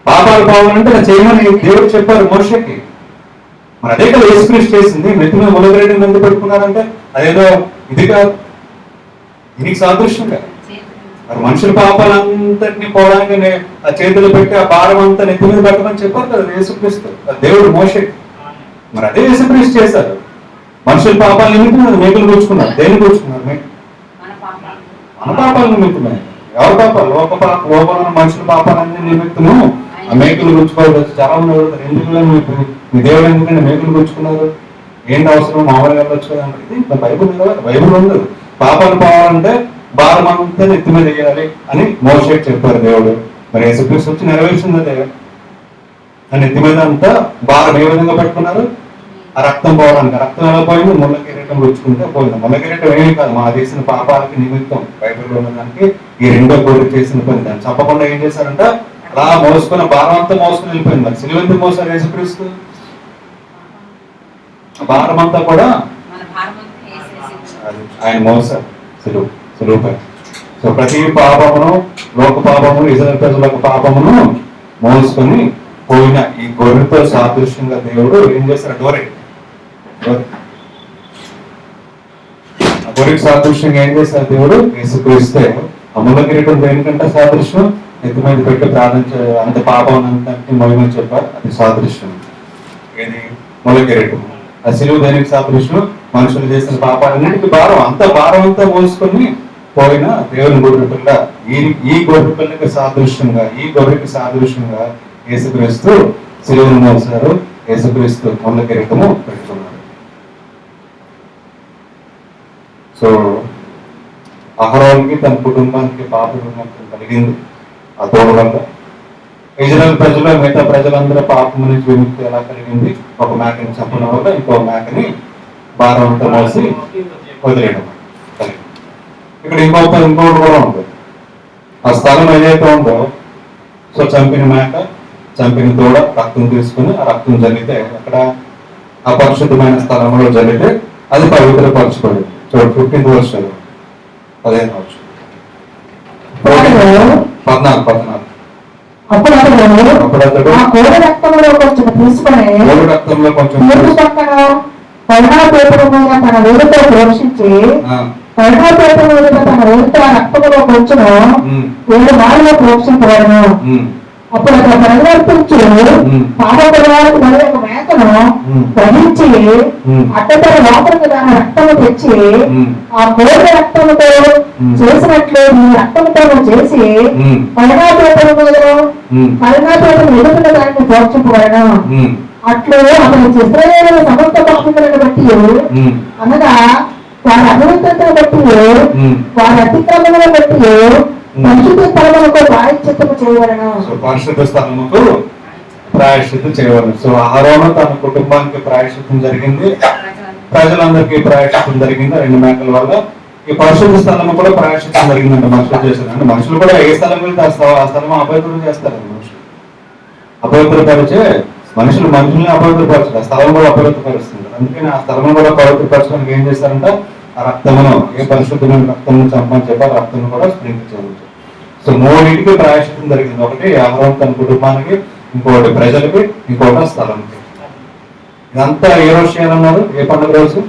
C: పాపాలు పోవాలంటే అలా చేయమని దేవుడు చెప్పారు మోషేకి. మరి అదే కదా యేసుక్రీస్తు చేసింది. నెత్తి మీద ముళ్ళ కిరీటం ఎందుకు పెట్టుకున్నారంటే అదేదో ఇది కాదు, దీనికి సాదృశ్యం కాదు. మరి మనుషుల పాపాలంతటినీ పోవడానికి ఆ చేతులు పెట్టి ఆ భారం అంతా నెత్తి మీద పెట్టమని చెప్పారు కదా యేసుక్రీస్తు, దేవుడు మోషేకి. మరి అదే యేసుక్రీస్తు చేశారు. మనుషుల పాపాలు నిమిత్తం మేకులు కూర్చుకున్నారు. దేన్ని కూర్చుకున్నారు? మన పాపాల నిమిత్తమే. ఎవరి పాపాలు? లోపల మనుషుల పాపాలన్నీ నిమిత్తము ఆ మేకులు గుచ్చుకోవాలి. చాలా మంది అడుగుతారు, ఎందుకు మీ దేవుడు ఎందుకంటే మేకులు గుచ్చుకున్నారు? ఏంటి అవసరం? మామూలుగా వెళ్ళొచ్చు కదా అంటే ఇది బైబుల్ కదా. బైబుల్ ఉండదు. పాపాలు పోవాలంటే భారం అంతా నెత్తి మీద వేయాలి అని మోషేకి చెప్పారు దేవుడు. మరి యేసుక్రీస్తు వచ్చి నెరవేర్చింది అదే. ఆ నెత్తి మీద అంతా భారం ఏ విధంగా పెట్టుకున్నారు? ఆ రక్తం పోవడానికి. రక్తం ఎలా పోయింది? ముళ్ళ కిరీటం గుచ్చుకుంటే పోయింది. ముళ్ళ కిరీటం ఏమీ కాదు, మా చేసిన పాపాలకి నిమిత్తం. బైబిల్లో ఉన్నదానికి ఈ రెండో గొర్రె చేసిన పని. దాన్ని చెప్పకుండా ఏం చేశారంట? అలా మోసుకున్న భారం అంతా మోసుకుని వెళ్ళిపోయింది. మరి సిలువ ఎందుకు మోసారు యేసుక్రీస్తు? భారం అంతా కూడా ఆయన మోసారు సిలువపై. సో ప్రతి పాపమును, లోక పాపమును, ఇజ్రాయేల్ ప్రజల పాపమును మోసుకొని పోయిన ఈ గొర్రెతో సాదృశ్యంగా దేవుడు ఏం చేశారు? గొర్రెకి సాదృశ్యంగా ఏం చేశారు దేవుడు? యేసుక్రీస్తే అమూల కిరీటం దేనికంటే సాదృశ్యం? నెత్తి మీద పెట్టి ప్రార్థన అంత పాపం అంతటి మహిమని చెప్పారు. అది సాదృశ్యం. ఏది? మూల కిరీటం. ఆ సిలువ దేనికి సాదృశ్యం? మనుషులు చేసిన పాపాలన్నిటికీ భారం అంతా మోసుకొని పోయిన దేవుని గొర్రె పిల్ల. ఈ గొర్రె పిల్లకి సాదృశ్యంగా, ఈ గొర్రెకి సాదృశ్యంగా యేసుక్రీస్తు సిలువను మోసారు. యేసుక్రీస్తు మూల కిరీటము పెట్టుకున్నారు. సో అహరోనుకి తన కుటుంబానికి పాప విముక్తి కలిగింది ఆ తోడు వల్ల. ఇజ్రాయేల్ ప్రజలు మిగతా ప్రజలందరూ పాపం నుంచి విముక్తి ఎలా కలిగింది? ఒక మేకని చంపడం వల్ల ఇంకో మేకని భారం అంతా మోసి వదిలేయడం కలిగింది. ఇక్కడ ఇంకోటి కూడా ఉంది. ఆ స్థలం ఏదైతే ఉందో, సో చంపిన మేక చంపిన దూడ రక్తం తీసుకుని ఆ రక్తం జల్లితే అక్కడ అపరిశుద్ధమైన స్థలంలో జల్లితే అది పవిత్రపరచబడింది. చూడండి 15th verse 15th verse 14.
A: అప్పుడు అతడు ఆ కోడి రక్తంలో కొంచెం తీసుకొని
C: కోడి రక్తంలో కొంచెం
A: తూర్పు పక్కన కరుణాపేపరు మీద తన వేలుతో ప్రోక్షించి కరుణాపేపరు మీద తన వేలుతో ఆ రక్తంలో కొంచెం 7 మార్లు ప్రోక్షించబడను. అప్పుడు అతను పరివర్తించి పాపపరివారికి మరి ఒక మేకను గ్రహించి అట్టతల లోపలికి దాని రక్తము తెచ్చి ఆ కోడి రక్తముతో చేసినట్లు ఈ రక్తముతో చేసి కరుణాపేపరు మీద కరుణాపేపరు ఎదుగుతున్న దాన్ని ప్రోక్షింపబడను. అట్లు అతను ఇశ్రాయేలు సమస్త పాపికులను బట్టి అనగా వారి అవినీతిని బట్టి వారి అతిక్రమణను బట్టి పరిశుద్ధ స్థలములకు ప్రాయశ్చిత్తము చేయవలను.
C: పరిశుద్ధ స్థలముకు ప్రాయశ్చిత్తం చేయవలను. సో అహరోను తన కుటుంబానికి ప్రాయశ్చిత్తం జరిగింది, ప్రజలందరికీ ప్రాయశ్చిత్తం జరిగింది 2 మేకల వల్ల. ఈ పరిశుద్ధ స్థలము కూడా ప్రాయశ్చిత్తం జరిగిందంటే మనుషులు చేశారు. మనుషులు కూడా ఏ స్థలం వెళ్తే ఆ స్థలం అపవిత్రం చేస్తారు. మనుషులు అపవిత్రపరిచే మనుషుల్ని అపవిత్రపరచారు, ఆ స్థలం కూడా అపవిత్రపరుస్తుంది. అందుకని ఆ స్థలం కూడా పవిత్రపరచడానికి ఏం చేస్తారంటే ఆ రక్తమును, ఏ పరిశుద్ధమైన రక్తమును చంపని చెప్పి ఆ రక్తం కూడా స్ప్రింకిల్ చేయవచ్చు. సో 3 ప్రాయశ్చిత్తం జరిగింది. ఒకటి అహరోను తన కుటుంబానికి, ఇంకొకటి ప్రజలకి, ఇంకొకటి స్థలంకి. ఇదంతా ఏ రోజు చేయాలన్నారు? ఏ పండుగ రోజు?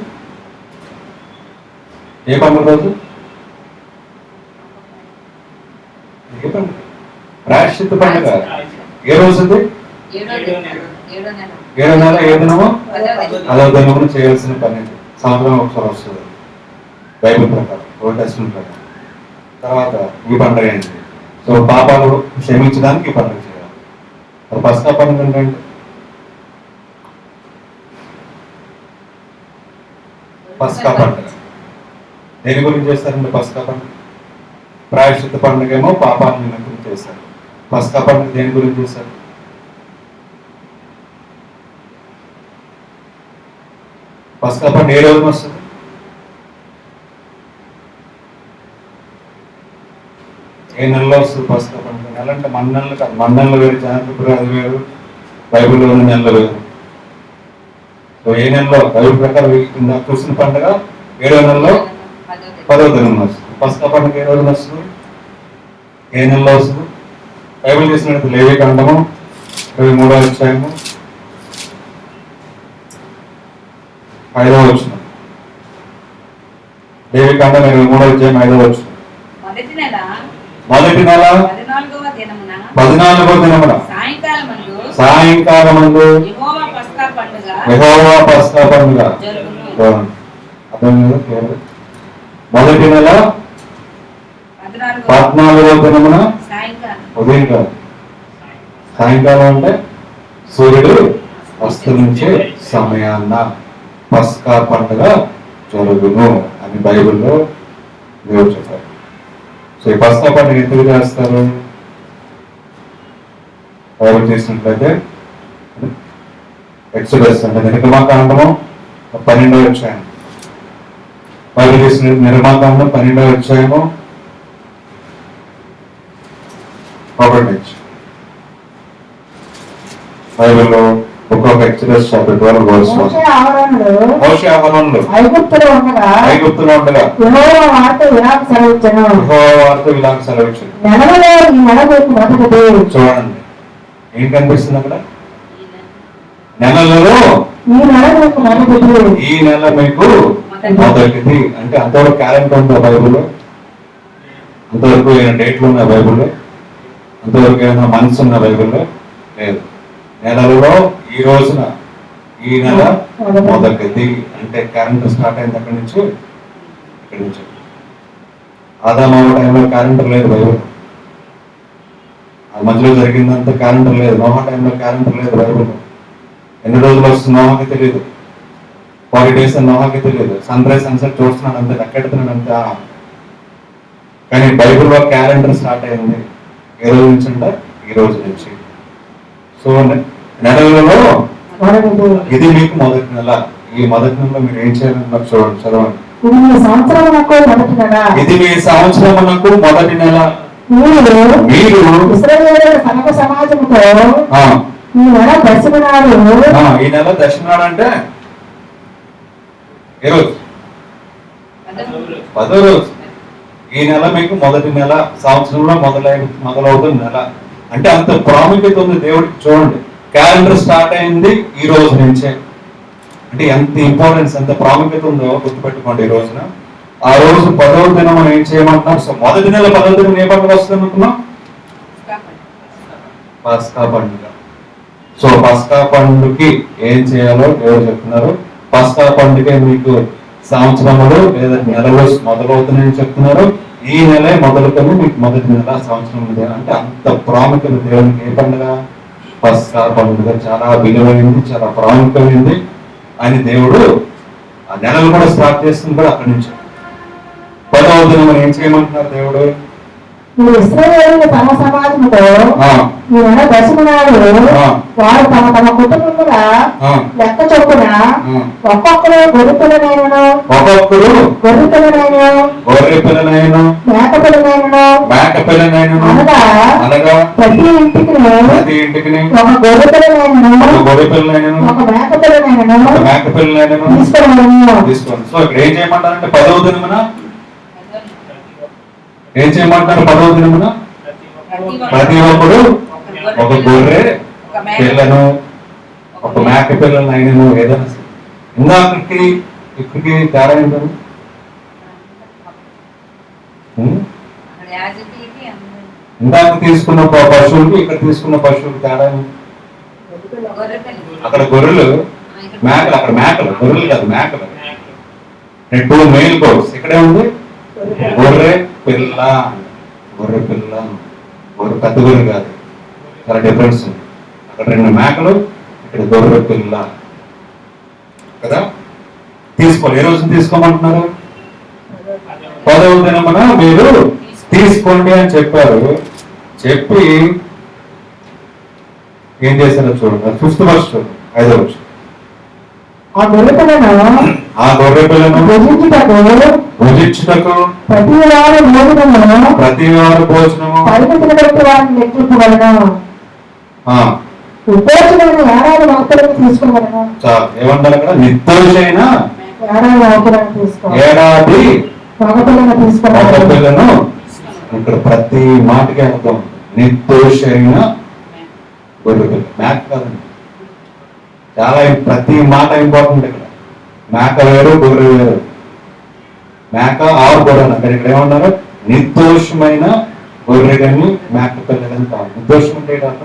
C: ఏ పండుగ రోజు? ఏ పండుగ? ప్రాయశ్చిత్త పండుగ ఏ రోజు? 7వ నెల ఏ దినము? 10వ దినమును చేయాల్సిన పని. సంవత్సరం ఒకసారి వస్తుంది బైబిల్ ప్రకారం, ఓల్డ్ టెస్టమెంట్ ప్రకారం. తర్వాత ఈ పండుగ ఏంటి? సో పాపాలు క్షమించడానికి ఈ పండుగ చేయాలి. పస్కా పండుగ ఏంటంటే పస్కా పండుగ దేని గురించి చేస్తారండి? పస్కా పండుగ ప్రాయశ్చిత్త పండుగ ఏమో పాపాలను నిమిత్తం చేస్తారు. పస్కా పండుగ దేని గురించి చేస్తారు? పస్కా పండుగ ఏ రోజున వస్తుంది? ఏ నెలలో వస్తుంది పస్కా పండుగ? నెల అంటే మన నెలలు కాదు, మన నెలలు వేరు, జనవరి ఫిబ్రవరి వేరు, బైబిల్లో ఉన్న నెలలు వేరు. సో ఏ నెలలో బైబిల్ ప్రకారం చూసిన పండుగ 7వ నెలలో 10వ దినం వస్తుంది. పస్కా పండుగ ఏ రోజున వస్తుంది? ఏ నెలలో వస్తుంది? బైబిల్ చేసినట్టు లేవికాండము 23వ అధ్యాయము 5వ వచనం. లేవికాండం 23వ అధ్యాయం 5వ వచనం. మొదటి నెల 14వ దినమున సాయంకాలమందు యెహోవా పస్కా పండుగ. మొదటి నెల 14వ దినమున ఉదయం కాదు, సాయంకాలం అంటే సూర్యుడు అస్తమించే సమయాన్న పస్కా పండుగ జరుగును అని బైబిల్లో దేవుడు చెప్పారు. సో ఈ పస్కా పండుగ ఎందుకు చేస్తారు? బైబిల్ చేసినట్లయితే ఎక్సోడస్ అంటే నిర్గమాకాండము 12వ అధ్యాయం, బైబిల్ చేసిన నిర్గమాకాండం 12వ అధ్యాయము 1 బైబిల్లో book of exodus chapter 12 verse 1. మోషే అహరోనులు ఐగుప్తులో ఉండగా యెహోవా వారితో ఇలాగ సెలవిచ్చెను. నెలలో ఈ నెల మీకు మొదటిది. చూడండి ఏం కనిపిస్తుంది అక్కడ? నెలలో ఈ నెల మీకు మొదటిది, ఈ నెల మీకు మొదటిది. అంటే అంతవరకు క్యాలెండర్ ఉందా బైబిల్లో? అంతవరకు ఏమైనా డేట్లు ఉన్నాయి బైబిల్లో? అంతవరకు ఏమైనా మంత్స్ ఉన్న బైబిల్లో? లేదు. నెలలో ఈ రోజున ఈ నెల మొదటిది అంటే క్యాలెండర్ స్టార్ట్ అయింది అక్కడి నుంచి. ఇక్కడి నుంచి ఆదాము టైంలో క్యాలెండర్ లేదు బైబిల్. ఆ మధ్యలో జరిగిందంత క్యాలెండర్ లేదు. నోహా టైంలో క్యాలెండర్ లేదు బైబిల్. ఎన్ని రోజులు వస్తుంది నోహాకి తెలియదు, 40 days అని నోహాకి తెలియదు. సన్ రైజ్ సన్సెట్ చూస్తున్నాడు అంతే, లెక్కెడుతున్నాడు అంతే. కానీ బైబిల్లో క్యాలెండర్ స్టార్ట్ అయింది ఏ రోజు నుంచి అంటే ఈ రోజు నుంచి. సో నెలలో ఇది మీకు మొదటి నెల. ఈ మొదటి నెలలో మీరు ఏం చేయాలన్నారు చూడండి, చదవండి. ఇది మీ సంవత్సరమునకు మొదటి నెల. మీరు
A: ఇశ్రాయేలు సమక సమాజంతో
C: ఆ,
A: ఈ నెల దశమి నాడు
C: ఈ నెల దశనాడు అంటే ఏ రోజు? 10వ రోజు. ఈ నెల మీకు మొదటి నెల, సంవత్సరంలో మొదలవుతున్న నెల అంటే అంత ప్రాముఖ్యత ఉంది దేవుడికి. చూడండి, క్యాలెండర్ స్టార్ట్ అయింది ఈ రోజు నుంచే. అంటే ఎంత ఇంపార్టెన్స్, ఎంత ప్రాముఖ్యత ఉందో గుర్తుపెట్టుకోండి. ఈ రోజున ఆ రోజు 10వ దినం మనం ఏం చేయమంటున్నాం? సో మొదటి నెల 10వ దినం ఏ పండుగ వస్తుంది అనుకున్నాం? పస్కా పండుగ. సో పస్కా పండుగకి ఏం చేయాలో దేవుడు చెప్తున్నారు. పస్కా పండుగ మీకు సంవత్సరములు లేదా నెలలు మొదలవుతున్నాయని చెప్తున్నారు. ఈ నెలే మొదలుకొని మీకు మొదటి నెల సంవత్సరం అంటే అంత ప్రాముఖ్యత దేవునికి. ఏ పండుగ? పస్కా పండుగ. చాలా విలువైంది, చాలా ప్రాముఖ్యమైంది అని దేవుడు ఆ నెలలు కూడా స్టార్ట్ చేస్తుంది కూడా అక్కడి నుంచి. 10వ దినం ఏం చేయమంటున్నారు దేవుడు?
A: ఈ ఇశ్రాయేలు తమ సమాజంతో ఈ నెల దశమి నాడు వారు తమ తమ కుటుంబముల లెక్క చొప్పున ఒక్కొక్కరు గొర్రె పిల్లనైనను మేక పిల్లనైనను అనగా ప్రతి ఇంటికి ఒక గొర్రె పిల్లనైనను ఒక మేక పిల్లనైనను
C: తీసుకోండి. సో ఇక్కడ ఏం చేయమంటారంటే 10వ దినమున ఏం చేయమంటారు? 10వ దినమున ప్రతి ఒక్కడు ఒక గొర్రె పిల్లను, ఒక మేక పిల్లలను అయినను ఏదైనా. ఇందాకకి ఇక్కడికి తేడా ఏంటండి? ఇందాక తీసుకున్న పశువులకి ఇక్కడ తీసుకున్న పశువులకి తేడా ఏంటి? అక్కడ గొర్రెలు, మేకలు. అక్కడ మేకలు, గొర్రెలు కాదు మేకలు. 2 మెయిల్ కోడ్స్. ఇక్కడే ఉంది గొర్రె పిల్ల. గొర్రె పిల్ల, గొర్రె పెద్ద గొర్రె కాదు, చాలా డిఫరెన్స్ ఉంది. అక్కడ 2 మేకలు, ఇక్కడ గొర్రె పిల్ల కదా. తీసుకోవాలి. ఏ రోజు తీసుకోమంటున్నారు? 10వ దినమున మీరు తీసుకోండి అని చెప్పారు. చెప్పి ఏం చేశారో చూడండి. 5th verse చూడండి, 5వ verse.
A: ఆ గొర్రె పిల్లను భుజించుటకు ప్రతి వారు భోజనము పరిమితిని బట్టి వారిని లెక్కించగలను. నిర్దోషమైన ఏడాది మగపిల్లను తీసుకువలను.
C: ఏమంటారు అక్కడ? నిర్దోషైన ఏడాది
A: మగపిల్లను
C: తీసుకోవాలను. ఇక్కడ ప్రతి మాటకి అర్థం నిర్దోషైన గొర్రె పిల్ల. మేక కాదండి. చాలా ప్రతి మాట ఇంపార్టెంట్. ఇక్కడ మేక వేరు, గొర్రె వేరు. మేక ఆరు గొర్రె అక్కడ. ఇక్కడ ఏమన్నారు? నిర్దోషమైన గొర్రె కానీ మేక పిల్ల కానీ కాదు. నిర్దోషం అంటే కాదు,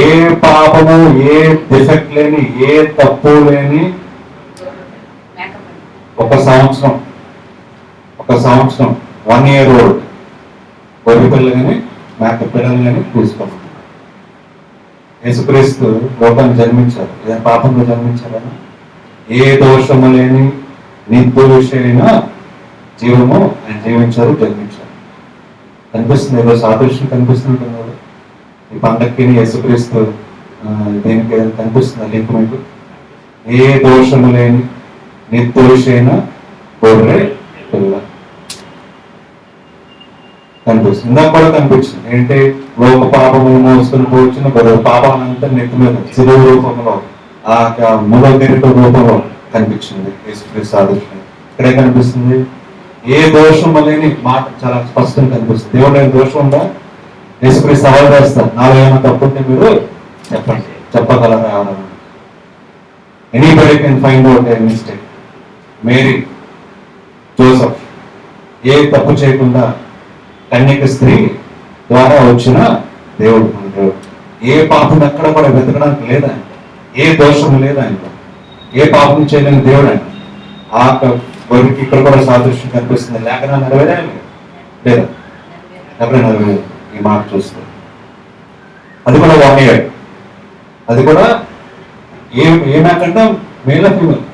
C: ఏ పాపము, ఏ డిఫెక్ట్ లేని, ఏ తప్పు లేని ఒక సంవత్సరం 1 year old గొర్రె పిల్ల కానీ మేక పిల్లలు కానీ తీసుకోవాలి. యేసుక్రీస్తు లోకాన్ని జన్మించారు. ఏ పాపంలో జన్మించారని? ఏ దోషము లేని నిర్దోషైన జీవము ఆయన జీవించారు, జన్మించారు. కనిపిస్తుంది ఏదో సాదృశ్యం కనిపిస్తుంది. ఈ పండక్కి యేసుక్రీస్తు దేనికి కనిపిస్తుంది లింక్ మీకు? ఏ దోషము లేని నిర్దోషైన గొర్రె పిల్ల కనిపిస్తుంది. ఇందాక కూడా కనిపించింది. ఏంటి? లోక పాపము మోసుకొని పోవచ్చిన గొర్రె పాపాలంతా నెత్తి మీద సిలువ రూపంలో, ఆ మూల కిరీటం రూపంలో కనిపించింది యేసుక్రీస్తు సాదృశ్యం. ఇక్కడే కనిపిస్తుంది. ఏ దోషం లేని మాట చాలా స్పష్టంగా కనిపిస్తుంది. దేవుడు ఏం దోషం ఉందా? యేసుక్రీస్తు సవాల్ చేస్తారు. నాలో ఏమైనా తప్పుంటే మీరు చెప్పండి, చెప్పగలరా ఎవరైనా? Anybody can find out a mistake. Mary, Joseph ఏ తప్పు చేయకుండా కన్యక స్త్రీ ద్వారా వచ్చిన దేవుడు మన దేవుడు. ఏ పాపం ఎక్కడ కూడా వెతకడానికి లేదా, ఏ దోషం లేదా ఆయన, ఏ పాపం చేయలేని దేవుడు ఆయన. ఆ గొర్రెకి ఇక్కడ కూడా సాదృశ్యం కనిపిస్తుంది. లేఖనా నెరవేరా లేదా? ఎవరైనా నెరవేరు ఈ మాట చూస్తే. అది కూడా 1 year. అది కూడా ఏమేకంటే మేల ఫీమేల్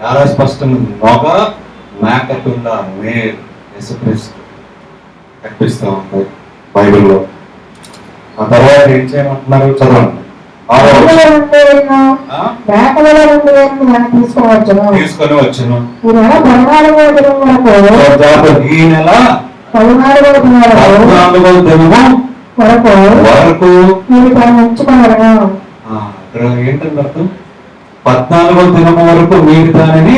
C: చాలా స్పష్టంగా ఉంది. మగ మేక పిల్ల మేల్ యేసుక్రీస్తు కనిపిస్తూ ఉంది బైబిల్లో. ఆ తర్వాత ఏం చేయమంటున్నారు? చదవండి.
A: మేకల నుండి
C: ఆ?
A: మేకల నుండి దాన్ని తీసుకోవచ్చును.
C: తీసుకొని వచ్చును.
A: ఈ నెల 14వ దినం వరకు
C: ఈ నెల
A: 14వ దినం
C: 14వ దినము వరకు
A: మీరు దాన్ని ఉంచుకోగలను.
C: ఇక్కడ ఏంటంటే అర్థం, 14వ దినము వరకు మీరు దానిని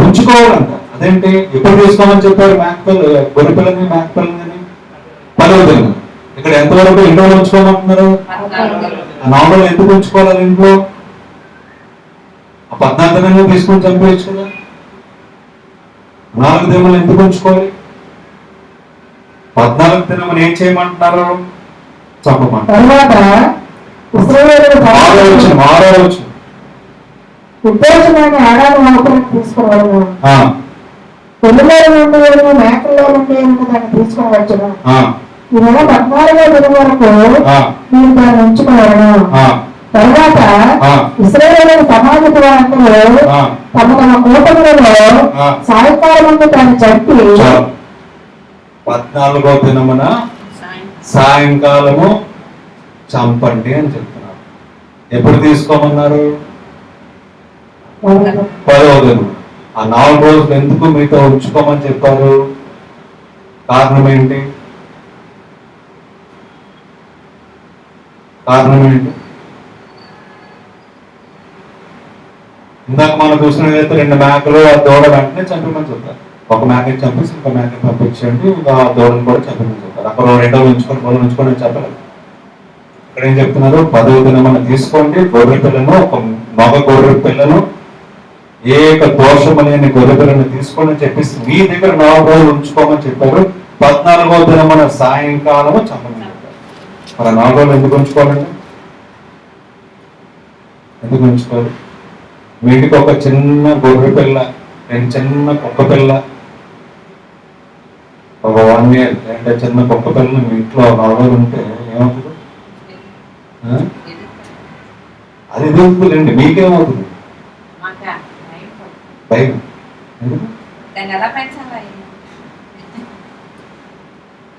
C: ఉంచుకోవాలంట. అదేంటి, ఎప్పుడు తీసుకోమని చెప్పారు? మేకపిల్ల, గొర్రె పిల్లని, మేకపిల్లని 10వ దినం. ఇక్కడ ఎంతవరకు ఇంట్లో ఉంచుకోమంటున్నారు? 4 ఎందుకు ఉంచుకోవాలి ఇంట్లో? ఆ 14 దినంలో తీసుకొని చంపేయచ్చు కదా. 4 దినములు ఎందుకు ఉంచుకోవాలి? 14 దినములు ఏం చేయమంటున్నారు? చంపమంటారు.
A: తర్వాత ఇశ్రాయేలీయులు
C: ఆరవచ్చు
A: ఉద్దేశమైన ఆడాది మాత్రం తీసుకోవలను. పెళ్లిలో నుండి మేకల్లో నుండి దాన్ని తీసుకోవచ్చును. ఈ నెల 14వ దినం వరకు మీరు దాన్ని ఉంచుకోవలను. తర్వాత ఇశ్రాయేలీయుల సమాజ వారందరూ తమ తమ కూటములలో సాయంకాలం ముందు దాన్ని చంపి
C: 14వ దినమున సాయంకాలము చంపండి అని చెప్తున్నారు. ఎప్పుడు తీసుకోమన్నారు? 10వ దినం. ఆ 4 రోజులు ఎందుకు మీతో ఉంచుకోమని చెప్పారు? కారణం ఏంటి? ఇందాక మనం చూసినట్లయితే 2 మేకలు, ఆ దూడ వెంటనే చంపమని చెప్పారు. ఒక మేకని చంపేసి ఇంకో మేకని పంపించండి, ఇంకా ఆ దూడని కూడా చంపమని చెప్పారు. అక్కడ 2 ఉంచుకొని అని చెప్పలేదు. ఇక్కడ ఏం చెప్తున్నారు? 10వ దినం తీసుకోండి, గొర్రె పిల్లను, ఒక మగ గొర్రె పిల్లను, ఏక దోషము లేని గొర్రె పిల్లను తీసుకోండి అని చెప్పేసి మీ దగ్గర 4 రోజులు ఉంచుకోమని చెప్పారు. 14వ దినమున సాయంకాలము చంపమని చెప్పారు. మరి 4 రోజులు ఎందుకు ఉంచుకోవాలండి? ఎందుకు ఉంచుకోవాలి? మీ ఇంటికి ఒక చిన్న గొర్రె పిల్ల, 2 చిన్న కుక్క పిల్ల, ఒక 1 year అంటే చిన్న కుక్క పిల్లని మీ ఇంట్లో 4 రోజులు ఉంటే ఏమవుతుంది? అది ఎదుగుతుందండి. మీకేమవుతుంది? భయం.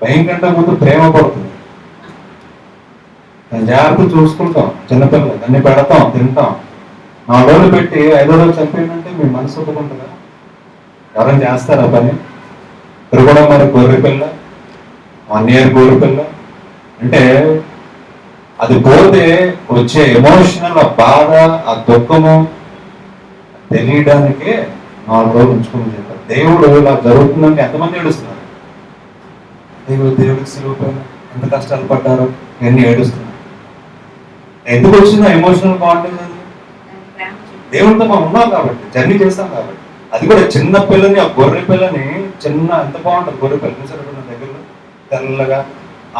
C: భయం కంటే ముందు ప్రేమ పడుతుంది. దాన్ని జాగ్రత్త చూసుకుంటాం. చిన్నపిల్లలు దాన్ని పెడతాం, తింటాం. 4 రోజులు పెట్టి 5వ రోజు చంపేయంటే మీ మనసు ఒప్పుకుంటుందా? ఎవరైనా చేస్తారా పని? ఇక్కడ కూడా మరి గొర్రె పిల్ల, 1 year గొర్రె పిల్ల అంటే అది పోతే వచ్చే ఎమోషనల్, ఆ బాధ, ఆ దుఃఖము తెలియడానికే 4 రోజులు ఉంచుకోమని చెప్పారు. దేవుడు ఇలా జరుగుతుందంటే ఎంతమంది ఏడుస్తున్నారు? దేవుడికి సిలువ పైన ఎంత కష్టాలు పడ్డారో ఇవన్నీ ఏడుస్తున్నారు. ఎందుకు వచ్చిందో ఎమోషనల్ బాగుంటుంది? దేవుడితో మనం ఉన్నాం కాబట్టి, జర్నీ చేస్తాం కాబట్టి. అది కూడా చిన్న పిల్లని, ఆ గొర్రె పిల్లని, చిన్న ఎంత బాగుంటుంది గొర్రె పిల్ల చూసారు దగ్గరలో, తెల్లగా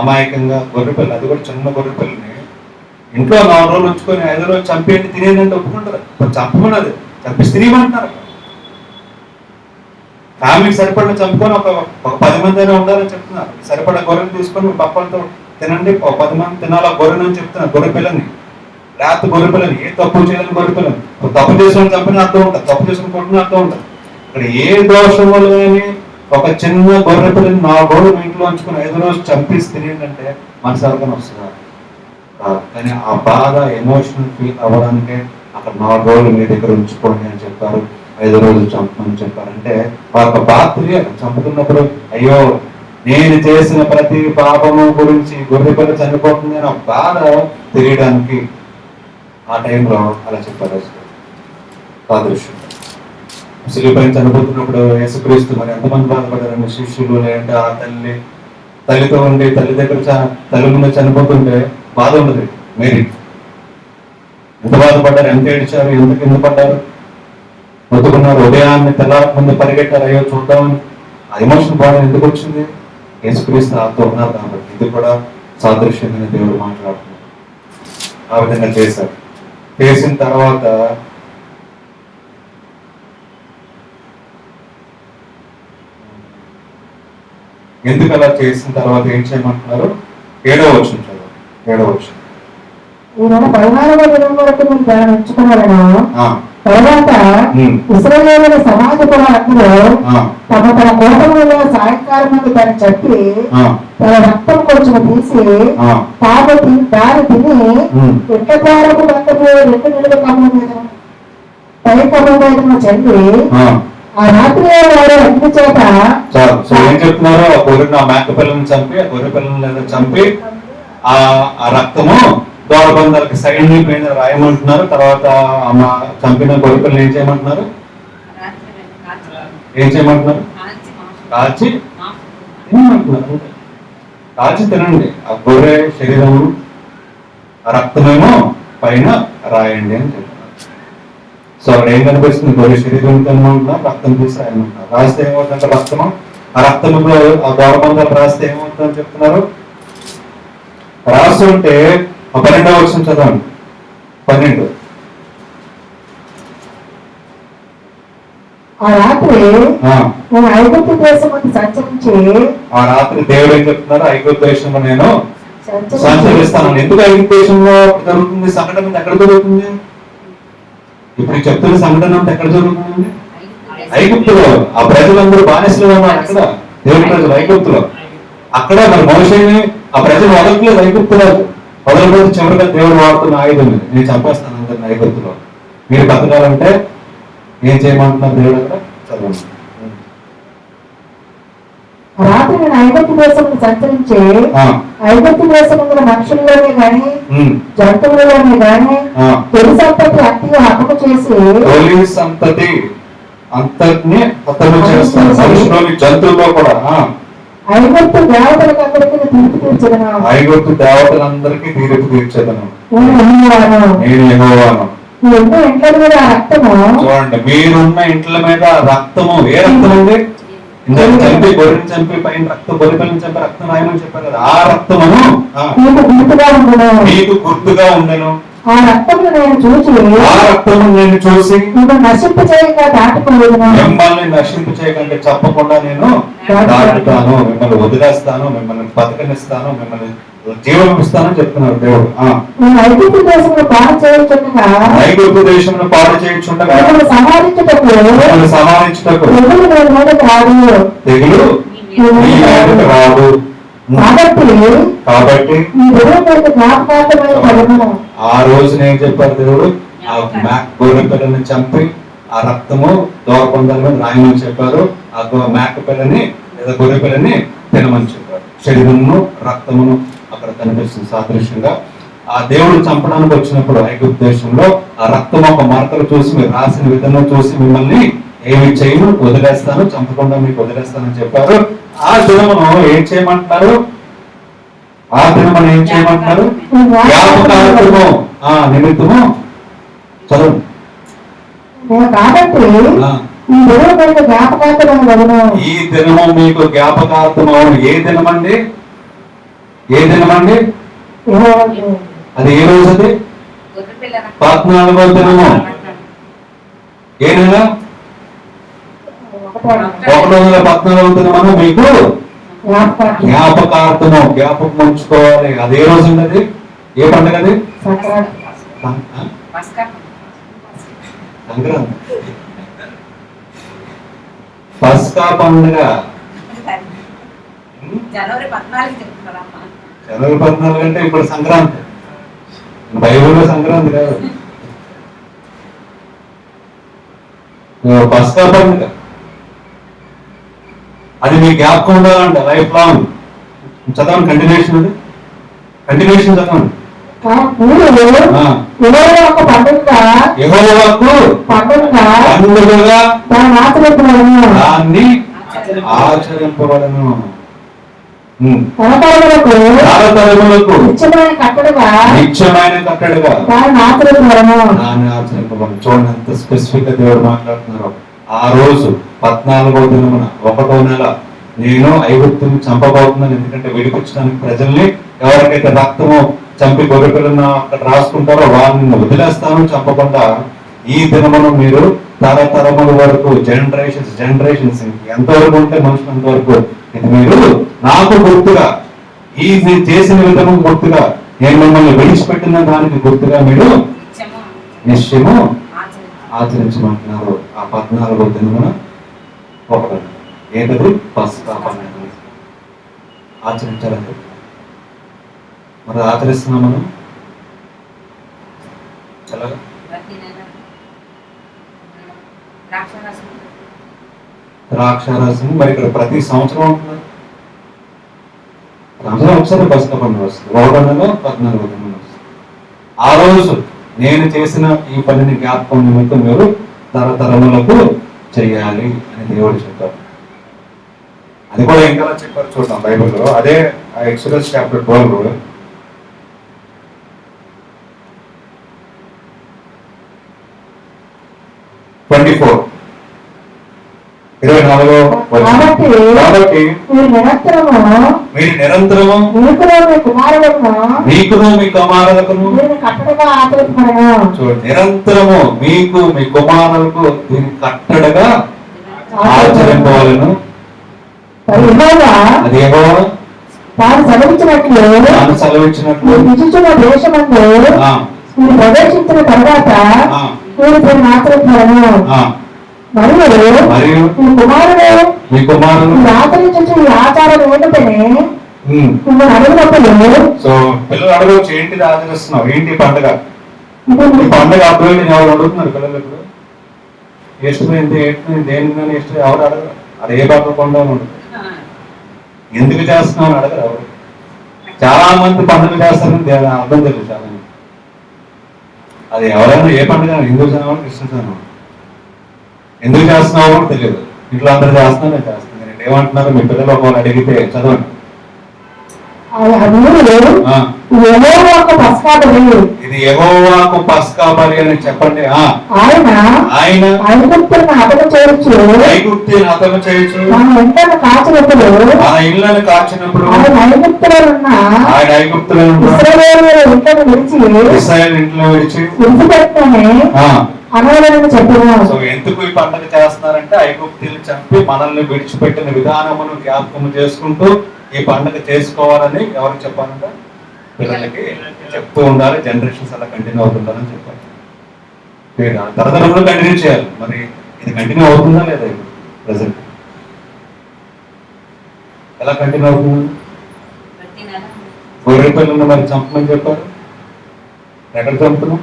C: అమాయకంగా గొర్రె పిల్ల, అది కూడా చిన్న గొర్రె పిల్లని ఇంట్లో 4 రోజులు ఉంచుకొని 5వ రోజు చంపేయండి తినేదంటే ఒప్పుకుంటారు. చంపమన్నది చంపేసి తినేయమంటున్నారు. ఫ్యామిలీకి సరిపడిన చంపుకొని ఒక 10 మంది అయినా ఉండాలని చెప్తున్నారు. సరిపడా గొర్రెలు తీసుకొని పక్కలతో తినండి, ఒక 10 మంది తినాలి ఆ గొర్రెని అని చెప్తున్నారు. గొర్రె పిల్లని, లేకపోతే గొర్రె పిల్లని, ఏ తప్పు చేయలేని గొర్రె పిల్లని. తప్పు చేసుకుని చంపిన అర్థం ఉంటుంది, తప్పు చేసుకుని కొట్టిన అర్థం ఉంటుంది. ఇక్కడ ఏ దోషం వల్ల కానీ ఒక చిన్న గొర్రె పిల్లని 4 రోజులు ఇంట్లో ఉంచుకుని 5వ రోజు చంపేసి తినేయంటే మనసు ఎవరికైనా వస్తుందా? కానీ ఆ బాధ, ఎమోషనల్ ఫీల్ అవ్వడానికే అక్కడ 4 రోజులు మీ దగ్గర ఉంచుకోండి అని చెప్పారు. 5వ రోజు చంపమని చెప్పారంటే వాళ్ళ బాధ తెలియాలి. చంపుతున్నప్పుడు అయ్యో నేను చేసిన ప్రతి పాపము గురించి గొర్రె పిల్ల చనిపోతుంది అని బాధ తెలియడానికి ఆ టైంలో అలా చెప్పారు. సాదృశ్యం సిలువపైన చనిపోతున్నప్పుడు యేసుక్రీస్తు మరి ఎంతమంది బాధపడ్డారండి? శిష్యులు, లేదంటే ఆ తల్లితో ఉండి తల్లి దగ్గర తల్లి ముందు చనిపోతుంటే బాధ ఉండదు. మేరీ ఎంత బాధపడ్డారు, ఎంత ఏడ్చారు, ఎంత కింద పడ్డారు, మొత్తుకున్నారు. ఉదయాన్ని తెల్లారి ముందు పరిగెట్టారు, అయ్యో చూద్దామని. ఆ ఎమోషన్ బాధ ఎందుకు వచ్చింది? యేసుక్రీస్తు ఆతో ఉన్నారు కాబట్టి. ఇది కూడా సాదృశ్యంగా దేవుడు మాట్లాడుతున్నారు. ఆ విధంగా చేశారు. చేసిన తర్వాత ఎందుకు అలా చేసిన తర్వాత ఏం చేయమంటున్నారు? 7వ వచనం చదువు. 7వ వచనం.
A: ఈ నెల 14వ దినం వరకు మీరు దాన్ని ఉంచుకోవాలను. తర్వాత
C: ఉమ్.
A: ఇశ్రాయేలు సమాజ కులాలందరూ
C: ఆ,
A: తమ తమ కోటములలో సాయంకాలం ముందు దాన్ని చెప్పి
C: ఆ,
A: తన రక్తం కొంచెం తీసి
C: ఆ.
A: దాన్ని తిని
C: ఉమ్.
A: ఎట్ల ద్వారపు బంధము రెండు నిలువ కమ్మ మీద పై కమ్మ మీద చల్లి
C: ఆ.
A: ఆ రాత్రి వారు అగ్ని చేత
C: చాలు. సో ఏం చెప్తున్నారు? ఆ గొర్రెను, ఆ మేక పిల్లని చంపి, ఆ గొర్రె పిల్లని లేదా చంపి ఆ రక్తము ద్వారబంధాలకు సైడ్ పైన రాయమంటున్నారు. తర్వాత చంపిన గొర్రె పిల్లని ఏం చేయమంటున్నారు? ఏం చేయమంటున్నారు? కాల్చి తినమంటున్నారు. కాల్చి తినండి. ఆ గొర్రె శరీరము, ఆ రక్తమేమో పైన రాయండి అని చెప్తున్నారు. సో అక్కడ ఏం కనిపిస్తుంది? గొర్రె శరీరం తినమంటున్నారు, రక్తం తీసి రాయమంటున్నారు. రాస్తే ఏమవుతుందంటే రక్తము, ఆ రక్తంలో ఆ ద్వారబంధాలు రాస్తే ఏమవుతుందని చెప్తున్నారు? రాస్తుంటే ఆ 12వ వచనం చదవండి. 12.
A: ఆ రాత్రి
C: ఆ,
A: నేను ఐగుప్తు దేశం సంచరించి
C: ఆ రాత్రి దేవుడు ఏం చెప్తున్నారు? ఐగుప్తు దేశంలో నేను సంచరిస్తాను. ఎందుకు ఐగుప్తు దేశంలో జరుగుతుంది సంఘటన? ఎక్కడ జరుగుతుంది? ఇప్పుడు చెప్తున్న సంఘటన అంతా ఎక్కడ జరుగుతుంది? ఐగుప్తులో. ఆ ప్రజలందరూ బానిసలుగా ఉన్నారు. అక్కడ దేవుడి ప్రజలు ఐగుప్తులో. అక్కడ మరి మోషేని ఆ ప్రజలు వదలట్లేదు. ఐగుప్తులో వదలకపోతే చివరిగా దేవుడు వాడుతున్న ఆయుధం ఇది. నేను చంపేస్తాను అందరిని ఐగుప్తులో. మీరు బతకాలంటే ఏం చేయమంటున్నారు దేవుడు అక్కడ? చదవండి.
A: ఆ రాత్రి నేను ఐగుప్తు దేశం సంచరించి
C: ఆ,
A: ఐగుప్తు దేశం మనుషుల్లోనే గాని
C: ఉమ్,
A: జంతువులలోనే గాని
C: ఆ.
A: తొలి సంతతి అతిగా హతము చేసి
C: తొలి సంతతి అంతటిని హతము చేస్తాను. మనుషులోని జంతువుల్లో కూడా.
A: ఐగుప్తు దేవతలకు అందరికీ తీర్పు తీర్చదను.
C: ఐగుప్తు దేవతలందరికీ తీర్పు తీర్చేదను.
A: నేను
C: నేను యెహోవాను.
A: ఎన్నో ఇంట్ల మీద ఆ రక్తము
C: చూడండి, మీరున్న ఇంట్ల మీద రక్తము. ఏ రక్తం ఉంది? ఇందాక చంపి గొర్రెని చంపి పైన రక్తం, గొర్రె పిల్లని చంపి రక్తం రాయమని చెప్పారు కదా. ఆ రక్తమును
A: నీకు గుర్తుగా ఉండను.
C: మీకు గుర్తుగా ఉండెను.
A: ఆ రక్తమును నేను చూసి
C: ఆ రక్తము నేను చూసి
A: నువ్వు నశింప చేయక దాటిపోయేదను.
C: మిమ్మల్ని నశింపు చేయకంటే చెప్పకుండా నేను దాటుతాను, మిమ్మల్ని వదిలేస్తాను, మిమ్మల్ని బతకనిస్తాను, మిమ్మల్ని జీవం ఇస్తానని చెప్తున్నారు దేవుడు.
A: నేను ఐగుప్తు దేశంలో పాడు చేయుచుండగా
C: ఐగుప్తు దేశంలో పాడు చేయించుండగా
A: మిమ్మల్ని సంహరించుటకు
C: మిమ్మల్ని సమానించుటకు
A: తెగులు నీ మీదకి రాదు.
C: తెగులు మీ మీదకి రాదు. కాబట్టి
A: ఈ దేవుని యొక్క జ్ఞాపకార్థమైన ఫలము
C: ఆ రోజున ఏం చెప్పారు దేవుడు? ఆ గొర్రె పిల్లని చంపి ఆ రక్తము దోరబంధాల మీద రాయమని చెప్పారు. ఆ మేక పిల్లని లేదా గొర్రె పిల్లని తినమని చెప్పారు. శరీరమును రక్తమును అక్కడ కనిపిస్తుంది సాదృశ్యంగా. ఆ దేవుడు చంపడానికి వచ్చినప్పుడు ఐగుప్తు దేశంలో ఆ రక్తం ఒక మరకలు చూసి, మీరు రాసిన విధంగా చూసి మిమ్మల్ని ఏమి చేయను, వదిలేస్తాను, చంపకుండా మీకు వదిలేస్తానని చెప్పారు. ఆ దినమును ఏం చేయమంటున్నారు? ఆ దినమును ఏం చేయమంటున్నారు? జ్ఞాపకార్థము, నిమిత్తము. చదువు.
A: కాబట్టి ఈ దేవుని యొక్క జ్ఞాపకార్థమైన వలన
C: ఈ దినము మీకు జ్ఞాపకార్థము. ఏ దినమండి? ఏ దినమండి? అది ఏ రోజు? అది 14వ దినము. ఏ నెల? 114వ దినము మీకు జ్ఞాపకార్థము. జ్ఞాపకం ఉంచుకోవాలి. అది ఏ రోజు అండి? అది ఏ పండుగ? అది సంక్రాంతి, పస్కా పండుగ.
B: జనవరి 14
C: జనవరి 14 అంటే ఇప్పుడు సంక్రాంతి. బైబిల్లో సంక్రాంతి కాదు, పస్కా పండుగ. అది మీ జ్ఞాపకం ఉండాలంట లైఫ్ లాంగ్. చదవండి, కంటిన్యూషన్. అది కంటిన్యూషన్ చదవండి.
A: యెహోవాకు
C: పండుగగా దాన్ని ఆచరింపవలను. తరతరములకు నిత్యమైన కట్టడగా దాన్ని ఆచరింపవలను. చూడండి ఎంత స్పెసిఫిక్ గా దేవుడు మాట్లాడుతున్నారు. ఆ రోజు 14వ దినమున 1వ నెల నేను ఐగుప్తుని చంపబోతున్నాను. ఎందుకంటే విడిపించడానికి ప్రజల్ని, ఎవరికైతే రక్తము చంపి గొర్రె పిల్లను అక్కడ రాసుకుంటారో వారిని వదిలేస్తాను చంపకుండా. ఈ దినమును మీరు తరతరముల వరకు, జనరేషన్స్ ఎంతవరకు ఉంటే మనుషులు అంతవరకు ఇది మీరు నాకు గుర్తుగా, ఈ నేను చేసిన విధము గుర్తుగా, నేను మిమ్మల్ని విడిచిపెట్టిన దానికి గుర్తుగా మీరు నిశ్చయము ఆచరించమంటున్నారు. ఆ 14వ దినమున ఒకటి ఏంటది? పస్కా పండుగ ఆచరించాలండి. మరి ఆచరిస్తున్నాం మనం ఎలాగా? ద్రాక్షారసం. మరి ఇక్కడ ప్రతి సంవత్సరం ఉంటుంది. రంజాన్ ఒకసారి పస్కా పండుగ వస్తుంది. 1 నెల 14వ దినం వస్తుంది. ఆ రోజు నేను చేసిన ఈ పనిని జ్ఞాపకం నిమిత్తం మీరు తరతరములకు చెయ్యాలి అని దేవుడు చెప్పారు. అది కూడా ఇంకా చెప్పారు చూద్దాం బైబిల్లో. అదే ఎక్సోడస్ చాప్టర్ 12 24 24 కాబట్టి మీరు నిరంతరము మీకును మీ కుమారులకును నిరంతరము మీకు మీ కుమారులకు దీన్ని కట్టడగా ఆచరింపవలను. అది యెహోవా
A: తాను సెలవిచ్చినట్లు దేశమందు మీరు ప్రవేశించిన తర్వాత మీరు దీన్ని ఆచరించలను. మరియు
C: మీ కుమారుడు
A: ఆచరించే ఈ ఆచారం ఏంటంటే మిమ్మల్ని అడిగినప్పుడు
C: సో పిల్లలు అడగవచ్చు, ఏంటిది ఆచరిస్తున్నావు, ఏంటి పండుగ? ఈ పండుగ అప్పుడు ఎవరు అడుగుతున్నారు పిల్లలు? ఇప్పుడు ఇష్టమైంది ఏంటి, దేని ఇష్టం ఎవరు అడగరు. అది ఏ బాగా కొండ ఉండదు. ఎందుకు చేస్తున్నావు అని అడగరు ఎవరు. చాలా మంది పండుగ చేస్తారని అర్థం తెలియదు చాలా మంది. అది ఎవరైనా ఏ పండుగ, హిందూ జనం క్రిస్టియన్ జనం, ఎందుకు చేస్తున్నావు అని తెలియదు. ఇంట్లో అందరూ చేస్తున్నా నేను చేస్తాను. నేను ఏమంటున్నారు మీ పిల్లలు ఒకవేళ అడిగితే చదవండి. ఇది యెహోవాకు పస్కా బలి అని చెప్పండి. ఆయన ఐగుప్తులను హతము చేయొచ్చు. మన ఇళ్ళను కాచినప్పుడు ఆయన ఐగుప్తులను ఇశ్రాయేలు ఇంట్లో విడిచి సో ఎందుకు ఈ పండుగ చేస్తున్నారంటే ఐగుప్తీయులు చంపి మనల్ని విడిచిపెట్టిన విధానమును జ్ఞాపకం చేసుకుంటూ ఈ పండుగ చేసుకోవాలని ఎవరికి చెప్పాలంటే పిల్లలకి చెప్తూ ఉండాలి. జనరేషన్స్ అలా కంటిన్యూ అవుతుండాలని చెప్పాలి. తరతరంలో కంటిన్యూ చేయాలి. మరి ఇది కంటిన్యూ అవుతుందా లేదా? ఇప్పుడు ప్రెసెంట్ ఎలా కంటిన్యూ అవుతుంది? గొర్రె పిల్లలు మరి చంపమని చెప్పారు. ఎక్కడ చంపుతున్నాం?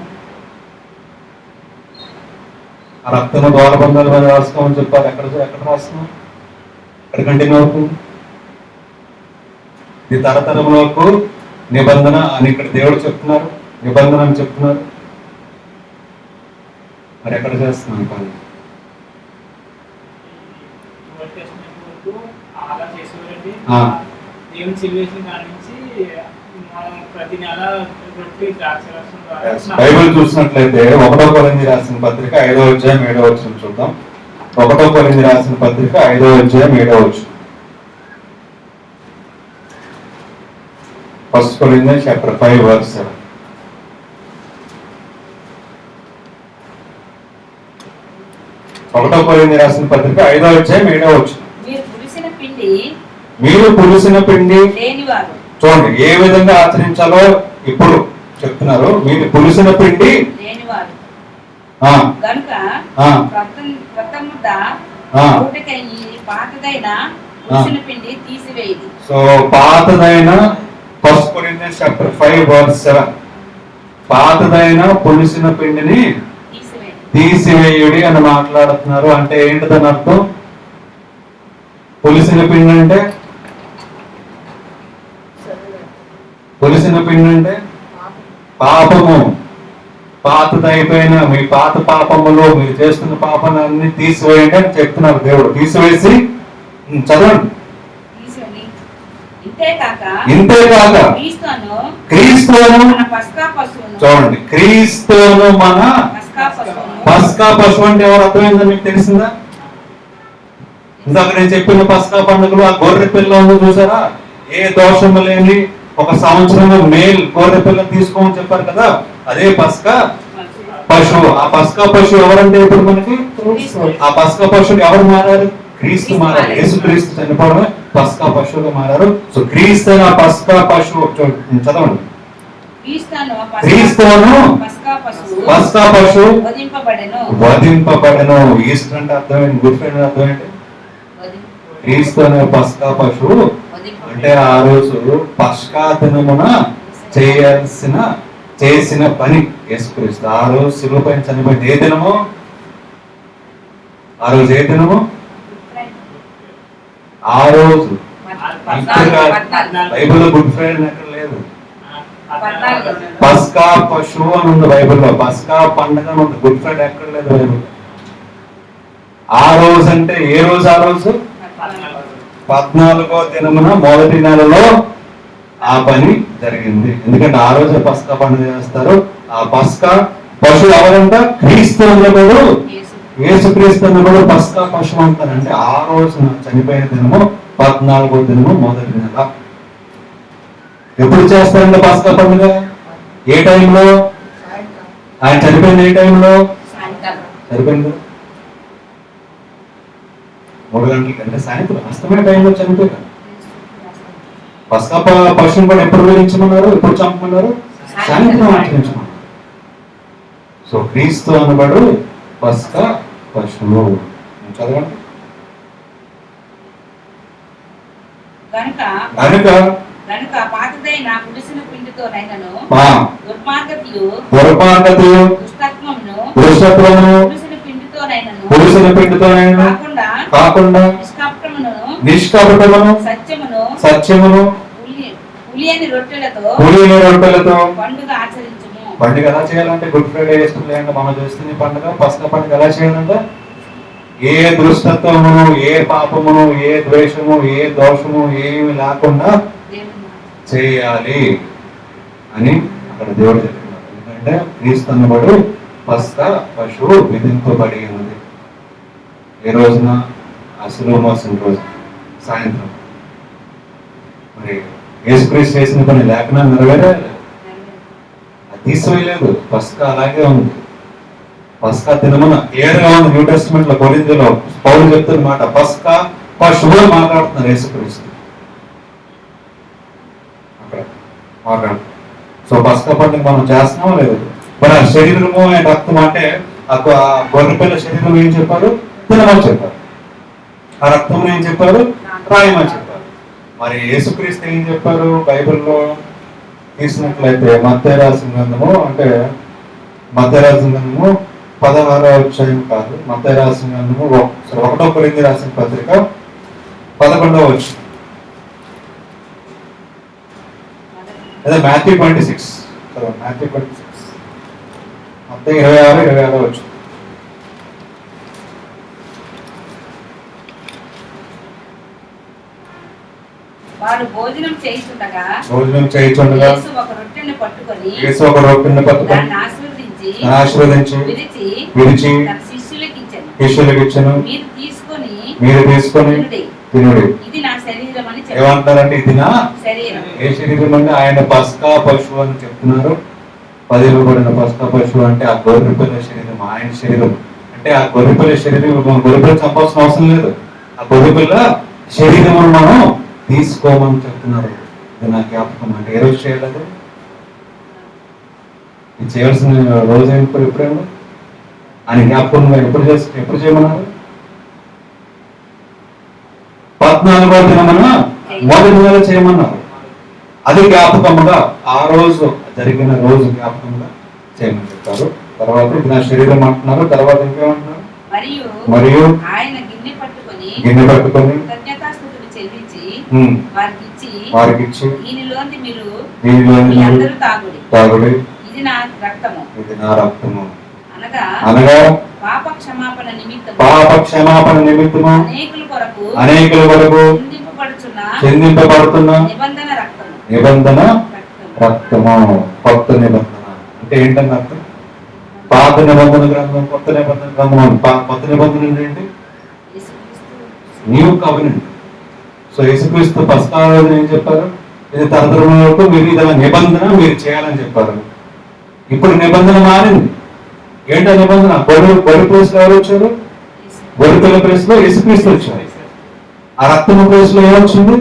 C: ఆ రక్తము ద్వారబంధాల మీద రాసుకోమని చెప్పారు. ఎక్కడ రాస్తున్నాం? ఎక్కడ కంటిన్యూ అవుతుంది? ఇది తరతరములకు నిబంధన అని ఇక్కడ దేవుడు చెప్తున్నారు, నిబంధన అని చెప్తున్నారు. మరి ఎక్కడ చేస్తున్నాం పని? బైబిల్ చూసినట్లయితే 1 కొరింథీ రాసిన పత్రిక 5వ అధ్యాయం 7వ వచనం చూద్దాం. 1 కొరింథీ రాసిన పత్రిక 5వ అధ్యాయం 7వ వచనం. 1 Corinthians chapter 5 verse 7. ఒకటో కొరింథీ రాసిన పత్రిక 5వ అధ్యాయం 7వ వచనం. మీరు పులిసిన పిండి చూడండి ఏ విధంగా ఆచరించాలో ఇప్పుడు చెప్తున్నారు. మీరు పులిసిన పిండి సో పాతదైన 1 Corinthians chapter 5 verse 7 పాతదైన పులిసిన పిండిని తీసివేయుడి అని మాట్లాడుతున్నారు. అంటే ఏంటిదని అర్థం? పులిసిన పిండి అంటే పాపము. పాతదైపోయిన మీ పాత పాపములో మీరు చేస్తున్న పాపాన్ని తీసివేయండి అని చెప్తున్నారు దేవుడు. తీసివేసి చదవండి. ఇంతేకాక క్రీస్తును చూడండి, క్రీస్తును మన పస్కా పశువు అంటే ఎవరు అర్థమైందో మీకు తెలిసిందా? ఇందాక నేను చెప్పిన పస్కా పండుగలు ఆ గొర్రె పిల్ల ఉందో చూసారా? ఏ దోషము లేని ఒక సంవత్సరం మేల్ గొర్రె పిల్లని తీసుకోమని చెప్పారు కదా, అదే పస్కా పశువు. ఆ పస్కా పశువు ఎవరంటే ఇప్పుడు మనకి ఆ పస్కా పశువుని ఎవరు మారారు? క్రీస్తు మారారు. యేసు క్రీస్తు చనిపోవడమే పస్కా పశువుగా మారారు. సో క్రీస్తు ఆ పస్కా పశువు. చదవండి. క్రీస్తును పస్కా పశువు వధింపబడెను. ఈస్టర్ అంటే అర్థం ఏంటి? గుడ్ ఫ్రైడే అర్థం ఏంటి? క్రీస్తు అనే పస్కా పశువు అంటే ఆ రోజు పస్కా దినమున చేసిన పని యేసుక్రీస్తు. ఆ రోజు శిలువ పైన చనిపోయింది. ఏ దినము? ఆ రోజు ఏ దినము? ఆ రోజు. బైబిల్లో గుడ్ ఫ్రైడే ఎక్కడ లేదు. పస్కా పశువు అని ఉంది బైబిల్లో. పస్కా పండుగ అని ఉంది. గుడ్ ఫ్రైడే ఎక్కడ లేదు బైబిల్. ఆ రోజు అంటే ఏ రోజు? ఆ రోజు 14వ దినమున మొదటి నెలలో ఆ పని జరిగింది. ఎందుకంటే ఆ రోజు పస్కా పండుగ చేస్తారు. ఆ పస్కా పశువు ఎవరంట? క్రీస్తు అన్నప్పుడు, యేసుక్రీస్తు అన్నప్పుడు పస్కా పశువు అంటారంటే ఆ రోజు చనిపోయిన దినము 14వ దినము మొదటి నెల. ఎప్పుడు చేస్తారండి పస్కా పండుగ? ఏ టైంలో? ఆయన చనిపోయింది ఏ టైంలో? చనిపోయింది 3 గంటలకి, అంటే సాయంత్రం అస్తమైన టైంలో చనిపోయారు. పస్కా పశువుని కూడా ఎప్పుడు వేయించమన్నారు? ఎప్పుడు చంపమన్నారు? సాయంత్రం ఆచరించమన్నారు. సో క్రీస్తు అనబడు పస్కా పశువు. చదవండి.
B: కనుక పాతదైన పులిసిన పిండితోనైనను దుర్మార్గతయు దుష్టత్వమును పులిసిన పిండితోనైనను కాకుండా
C: నిష్కపటమును సత్యమును
B: పులియని రొట్టెలతో
C: పండుగ ఎలా చేయాలంటే గుడ్ ఫ్రైడే చేస్తుంటే మనం చేస్తున్న పండుగ పస్కా పండుగ ఎలా చేయాలంటే ఏ దుష్టత్వమును, ఏ పాపమును, ఏ ద్వేషము, ఏ దోషము ఏమి లేకుండా చేయాలి అని అక్కడ దేవుడు చెప్తున్నారు. ఎందుకంటే క్రీస్తు అన్నబడు పస్కా పశువు విధింపబడి ఉన్నది. ఏ రోజున? ఆ శిలువ మోసిన రోజు సాయంత్రం. మరి యేసుక్రీస్తు చేసిన పని లేకుండా నెరవేరాలి. అది తీసివేయలేదు. పస్కా అలాగే ఉంది. పస్కా దినమున క్లియర్గా ఉంది. న్యూ టెస్టిమెంట్ లో కొరింథీయులో పౌలు చెప్తున్న మాట పస్కా పశువు మాట్లాడుతున్నారు యేసుక్రీస్తు అక్కడ మాట్లాడుతున్నారు. సో పస్కా పండుగ మనం చేస్తున్నాం లేదు. మరి ఆ శరీరము అండ్ రక్తం అంటే ఆ గొర్రెపిల్ల శరీరం ఏం చెప్పారు? తినమని చెప్పారు. ఆ రక్తం ఏం చెప్పారు? రాయమని చెప్పారు. మరి యేసుక్రీస్తు ఏం చెప్పారు? బైబిల్లో తీసినట్లయితే మత్తయి రాసిన గ్రంథము, అంటే మత్తయి రాసిన గ్రంథము 16వ అధ్యాయం కాదు, మత్తయి రాసిన గ్రంథము 1వ కొరింథీ రాసిన పత్రిక 11వ అధ్యాయం, లేదా మాథ్యూ 26, మాథ్యూ 26, మత్తయి 26వ అధ్యాయం.
B: వారు భోజనం చేయుచుండగా
C: యేసు
B: ఒక రొట్టెను పట్టుకొని దాన్ని ఆశీర్వదించి విరిచి తన శిష్యులకు ఇచ్చెను. మీరు తీసుకొని తినుడి. ఇది నా శరీరం అని చెప్పారు. ఏమంటారంటే ఇది నా శరీరం. ఏ శరీరం అంటే ఆయన పస్కా పశువు అని చెప్తున్నారు. పదిలబడిన పస్కా పశువు అంటే ఆ గొర్రెపిల్ల శరీరం, ఆయన శరీరం. అంటే ఆ గొర్రెపిల్ల శరీరం గొర్రెపిల్ల చంపాల్సిన అవసరం లేదు. ఆ గొర్రెపిల్ల శరీరం మనం తీసుకోమని చెప్తున్నారు. ఇది నా జ్ఞాపకం. అంటే ఏ రోజు చేయలేదు? ఇది చేయాల్సిన రోజు ఎప్పుడేమో ఆయన జ్ఞాపకంగా ఎప్పుడు చేయమన్నారు? 14వ దినమున మొదటి నెల చేయమన్నారు. అది జ్ఞాపకముగా ఆ రోజు జరిగిన రోజు జ్ఞాపకంగా చేయమని చెప్తారు. తర్వాత ఇది నా శరీరం అంటున్నారు. తర్వాత ఇంకేమంటున్నారు? మరియు ఆయన గిన్నె పట్టుకొని వారికి ఇచ్చి దీనిలోని తాగుడి, ఇది నా రక్తము అనగా పాప క్షమాపణ నిమిత్తము అనేకుల కొరకు చిందింపబడుతున్న నిబంధన రక్తము. కొత్త నిబంధన అంటే ఏంటని అర్థం? పాత నిబంధన గ్రంథం, కొత్త నిబంధన గ్రంథం. కొత్త నిబంధన ఏంటి? New covenant. సో యేసుక్రీస్తు పస్కా రోజున ఏం చెప్పారు? ఇది తరతరం వరకు మీరు ఇది నిబంధన మీరు చేయాలని చెప్పారు. ఇప్పుడు నిబంధన మారింది. ఏంటో నిబంధన? గొర్రె ప్లేస్ లో ఎవరు వచ్చారు? గొర్రెపిల్ల ప్లేస్ లో యేసుక్రీస్తు వచ్చారు. ఆ రక్తము ప్లేస్ లో ఏమొచ్చింది?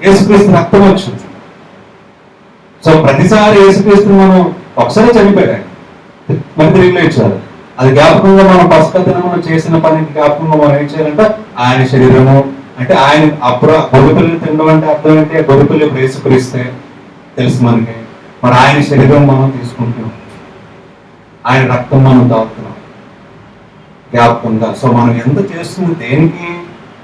B: యేసుక్రీస్తు రక్తం వచ్చింది.
C: సో ప్రతిసారి యేసుక్రీస్తుని మనం ఒకసారి చనిపోయారు, మరి తిరిగి లేచారు. అది జ్ఞాపకంగా మనం పసుక దినమున చేసిన పనికి జ్ఞాపకంగా మనం ఏం చేయాలంటే ఆయన శరీరము, అంటే ఆయన అప్పుడు గొర్రెపిల్లని తినడం అంటే అర్థం ఏంటి? గొర్రెపిల్లి ఇప్పుడు యేసుక్రీస్తే తెలుసు మనకి. మరి ఆయన శరీరం మనం తీసుకుంటున్నాం, ఆయన రక్తం మనం తాగుతున్నాం జ్ఞాపకంగా. సో మనం ఎంత చేస్తుంది దేనికి?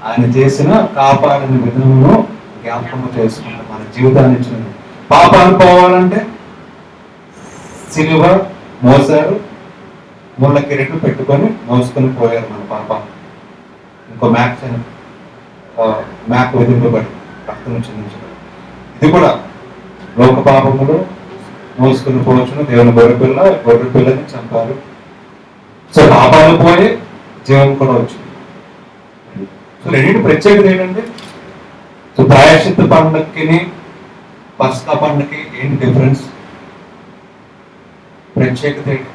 C: ఆయన చేసిన కాపాడిన విధానంలో జ్ఞాపకం చేసుకుంటాం. మన జీవితాన్ని ఇచ్చిన పాపాలు పోవాలంటే సిలువ మోసారు, ముళ్ళ కిరీటం పెట్టుకొని మోసుకొని పోయారు మన పాపాలు. ఇంకో మ్యాక్ వదిలిపబడి రక్తం చెందించడం. ఇది కూడా లోక పాపములు మోసుకుని పోవచ్చును. దేవుని గొర్రెపిల్లని చంపారు. సో పాపాలు పోయి జీవం కూడా వచ్చింది. సో రెండింటి ప్రత్యేకత ఏంటంటే, సో ప్రాయశ్చిత్త పండుగకి పస్కా పండుగకి ఏంటి డిఫరెన్స్? ప్రత్యేకత ఏంటి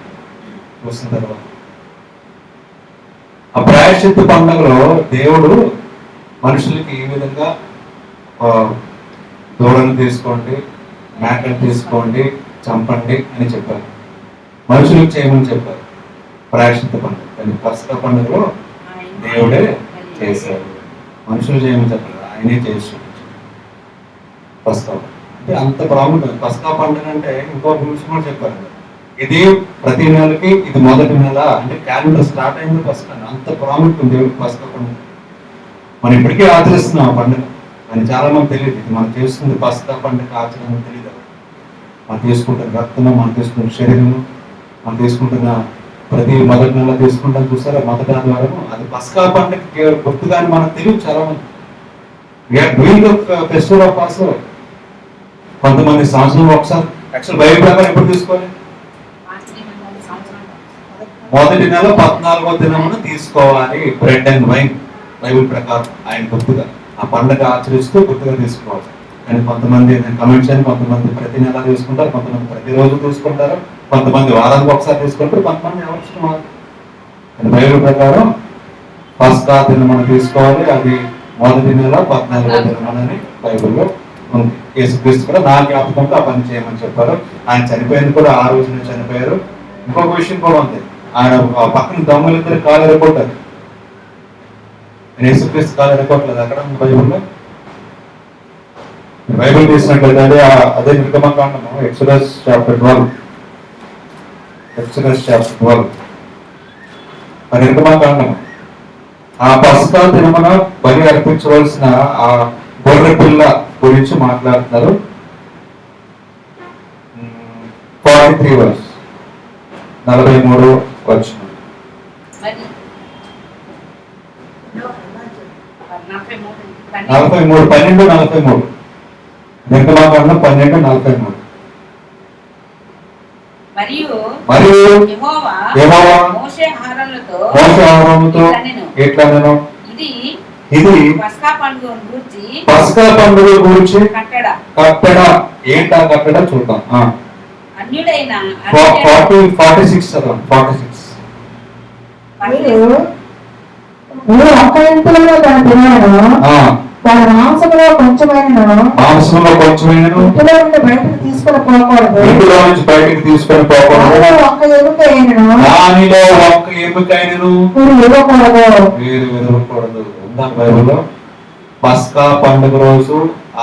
C: చూసిన తర్వాత, ఆ ప్రాయశ్చిత్త పండుగలో దేవుడు మనుషులకి ఏ విధంగా దూడను తీసుకోండి, మేకను తీసుకోండి, చంపండి అని చెప్పారు. మనుషులకు చేయమని చెప్పారు ప్రాయశ్చిత్త పండుగ. కానీ పస్కా పండుగలో దేవుడే చేశారు, మనుషులు చేయమని చెప్పారు, ఆయనే చేసి చూపించారు. పస్కా అంటే అంత ప్రాముఖ్యం. పస్కా పండుగ అంటే ఇంకో విషయం కూడా చెప్పారు, ఇది ప్రతి నెలకి ఇది మొదటి నెల, అంటే క్యాలెండర్ స్టార్ట్ అయింది పస్కా. అంత ప్రాముఖ్యం దేవుడికి పస్కా పండుగ. మనం ఇప్పటికీ ఆచరిస్తున్నాం ఆ పండుగ, అని చాలా మంది తెలియదు. ఇది మనం చేస్తుంది పస్కా పండుగ ఆచరణ తెలియదు. మనం తీసుకుంటున్న రక్తము, మనం తీసుకుంటున్న శరీరము, మనం తీసుకుంటున్న ప్రతి మొదటి నెల తీసుకుంటాం చూసారా, మొదటి ఆదివారం, అది పస్కా పండుగ గుర్తుగాని మనకు తెలియదు చాలా మంది. We're doing festival of Passover. కొంతమంది సంవత్సరం ఒకసారి, యాక్చువల్ బైబిల్ ప్రకారం ఎప్పుడు తీసుకోవాలి? మొదటి నెల 14వ దినమున తీసుకోవాలి బ్రెడ్ అండ్ వైన్. బైబిల్ ప్రకారం ఆయన గుర్తుగా ఆ పండుగ ఆచరిస్తూ గుర్తుగా తీసుకోవాలి. కానీ కొంతమంది కమెంట్స్ అని, కొంతమంది ప్రతి నెల తీసుకుంటారు, కొంతమంది ప్రతిరోజు తీసుకుంటారు, కొంతమంది వారానికి ఒకసారి తీసుకుంటారు, కొంతమంది ఎవరు. కానీ బైబిల్ ప్రకారం పస్కా దినమున తీసుకోవాలి, అది మొదటి నెల 14వ దినమునని బైబిల్లో ఉంది. యేసుక్రీస్తు కూడా నా జ్ఞాపకంతో ఆ పని చేయమని చెప్పారు. ఆయన చనిపోయింది కూడా ఆ రోజున చనిపోయారు. ఇంకొక విషయం కూడా ఉంది, ఆయన పక్కన దొంగలిద్దరు కాలు ఎరగొట్టారు. యేసుక్రీస్తు కాలు ఎరగొట్టలేదు అక్కడ బైబిల్లో. బైబిల్ తీసినట్లయితే అదే నిర్గమకాండము, ఎక్సోడస్ చాప్టర్ 12, నిర్గమకాండము. ఆ పస్కా దినమున బలి అర్పించవలసిన ఆ గొర్రె పిల్ల గురించి మాట్లాడుతున్నారు. 43 verse, 43 వచనం. 12:43 నిర్గమకాండం 12:43. మరియు యెహోవా మోషే ఆహారంతో ఎట్లా నేను ఇది పస్కా పండుగ గురించి కట్టడ ఏంటా కట్టడ చూద్దాం. 46 చదవండి. 46
A: మీరు ఒక్క ఇంటిలో తన తినను, తన మాంసంలో కొంచెమైన ఇంటిలో నుండి బయటకు తీసుకొని పోకూడదు. ఒక్క ఎముకైనను మీరు
C: ఇవ్వకూడదు. బైబిల్లో పస్కా పండుగ రోజు